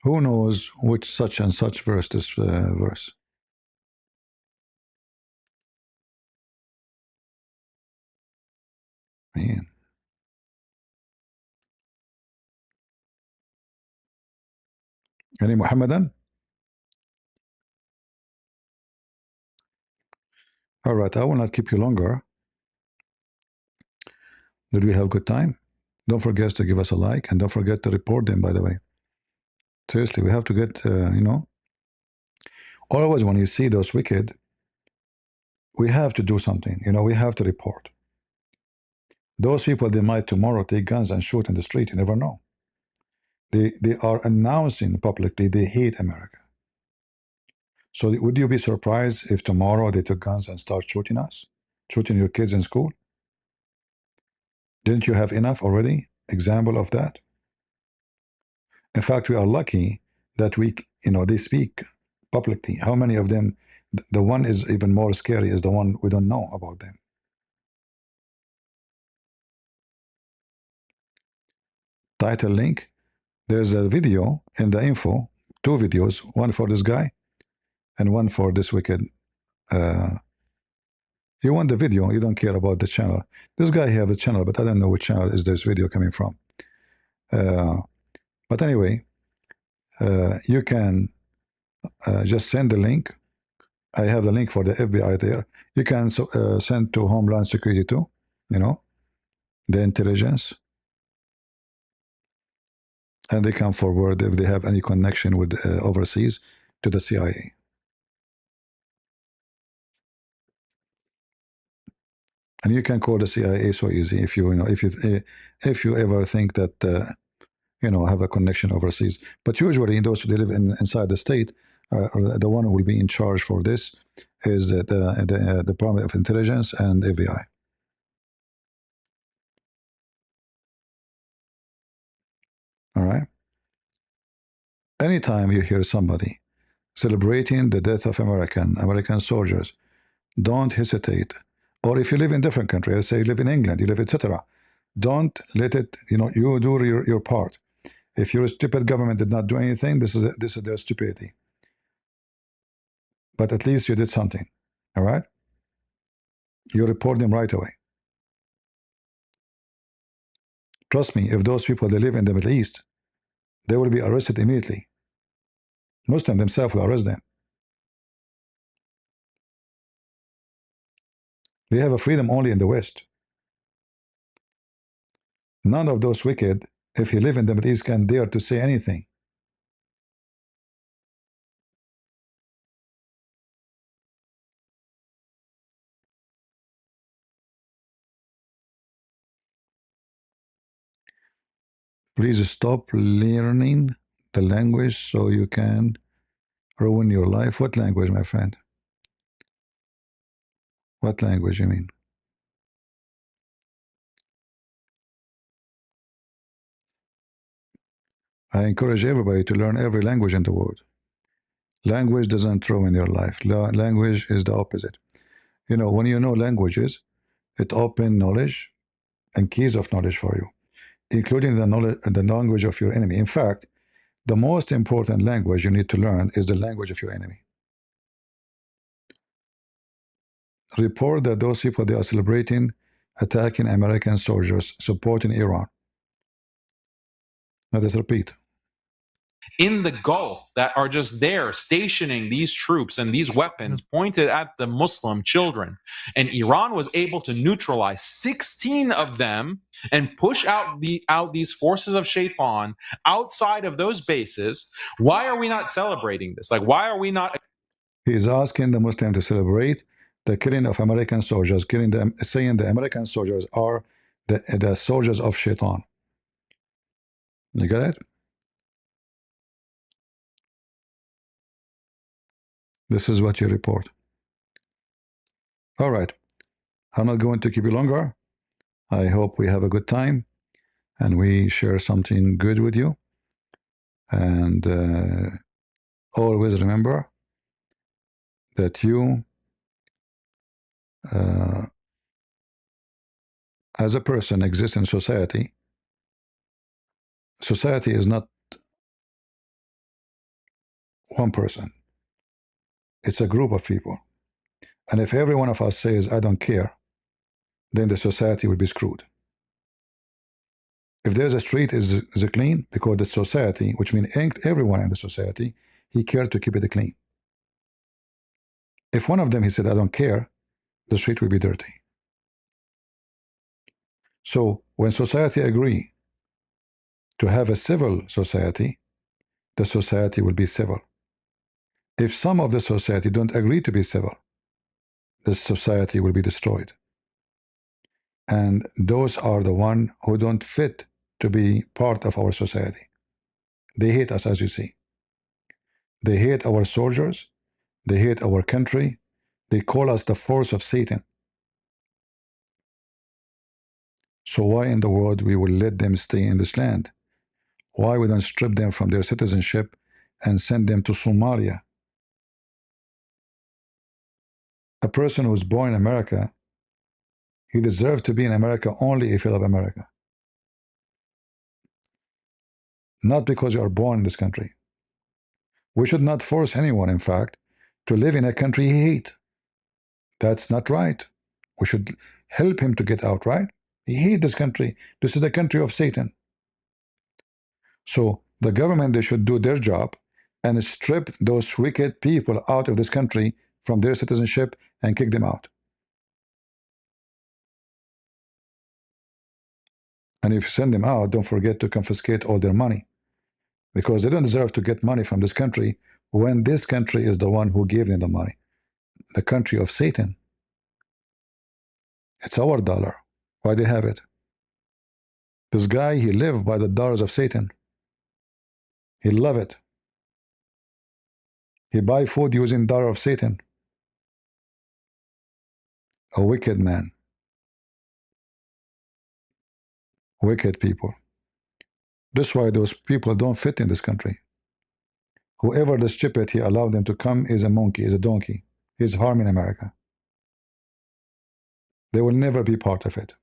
Who knows which such and such verse this verse? Man. Any Muhammadan? All right, I will not keep you longer. Did we have good time? Don't forget to give us a like and don't forget to report them, by the way. Seriously, we have to get, always when you see those wicked, we have to do something. We have to report. Those people, they might tomorrow take guns and shoot in the street. You never know. They are announcing publicly they hate America. So would you be surprised if tomorrow they took guns and start shooting us? Shooting your kids in school? Didn't you have enough already? Example of that? In fact, we are lucky that they speak publicly. How many of them, the one is even more scary is the one we don't know about them. Title link. There's a video in the info, two videos, one for this guy and one for this wicked. You want the video, you don't care about the channel. This guy have a channel, but I don't know which channel is this video coming from. But anyway, you can just send the link. I have the link for the FBI there. You can send to Homeland Security too, the intelligence. And they can forward if they have any connection with overseas to the CIA. And you can call the CIA so easy if if you ever think that have a connection overseas. But usually those who live inside the state, the one who will be in charge for this is the Department of Intelligence and FBI. All right. Anytime you hear somebody celebrating the death of American soldiers, don't hesitate. Or if you live in different countries, let's say you live in England, you live, etc., don't let it. You do your part. If your stupid government did not do anything, this is their stupidity. But at least you did something. All right. You report them right away. Trust me, if those people they live in the Middle East, they will be arrested immediately. Muslims themselves will arrest them. They have a freedom only in the West. None of those wicked, if you live in the Middle East, can dare to say anything. Please stop learning the language so you can ruin your life. What language, my friend? What language you mean? I encourage everybody to learn every language in the world. Language doesn't ruin your life. Language is the opposite. When you know languages, it opens knowledge and keys of knowledge for you, including the language of your enemy. In fact, the most important language you need to learn is the language of your enemy. Report that those people, they are celebrating attacking American soldiers, supporting Iran. Let us repeat. In the Gulf that are just there stationing these troops and these weapons pointed at the Muslim children. And Iran was able to neutralize 16 of them and push out these forces of Shaitan outside of those bases. Why are we not celebrating this? Like, why are we not? He is asking the Muslim to celebrate the killing of American soldiers, saying the American soldiers are the soldiers of Shaitan. You get it? This is what you report. All right. I'm not going to keep you longer. I hope we have a good time and we share something good with you. And always remember that you, as a person, exist in society. Society is not one person, it's a group of people. And if every one of us says, I don't care, then the society will be screwed. If there's a street is clean, because the society, which means everyone in the society, he cared to keep it clean. If one of them, he said, I don't care, the street will be dirty. So when society agree to have a civil society, the society will be civil. If some of the society don't agree to be civil, the society will be destroyed. And those are the one who don't fit to be part of our society. They hate us, as you see. They hate our soldiers. They hate our country. They call us the force of Satan. So why in the world we will let them stay in this land? Why we don't strip them from their citizenship and send them to Somalia? A person who's born in America, he deserves to be in America only if he loves America. Not because you are born in this country. We should not force anyone, in fact, to live in a country he hates. That's not right. We should help him to get out, right? He hates this country. This is the country of Satan. So the government, they should do their job and strip those wicked people out of this country from their citizenship and kick them out. And if you send them out, don't forget to confiscate all their money, because they don't deserve to get money from this country when this country is the one who gave them the money. The country of Satan. It's our dollar. Why they have it? This guy, he lived by the dollars of Satan. He loved it. He buy food using dollar of Satan. A wicked man. Wicked people. That's why those people don't fit in this country. Whoever the stupid he allowed them to come is a monkey, is a donkey. He's harming America. They will never be part of it.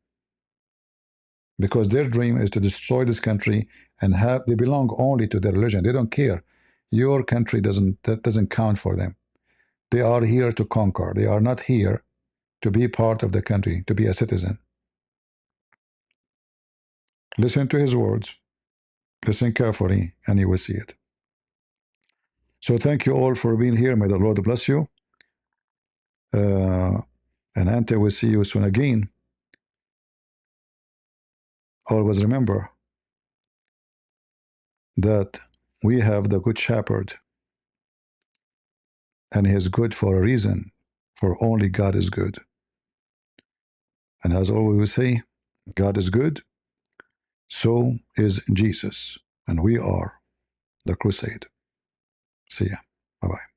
Because their dream is to destroy this country and they belong only to their religion. They don't care. Your country doesn't count for them. They are here to conquer. They are not here to be part of the country, to be a citizen. Listen to his words. Listen carefully, and you will see it. So thank you all for being here. May the Lord bless you. And until we see you soon again, always remember that we have the Good Shepherd, and he is good for a reason, for only God is good. And as always we say, God is good, so is Jesus, and we are the crusade. See ya. Bye-bye.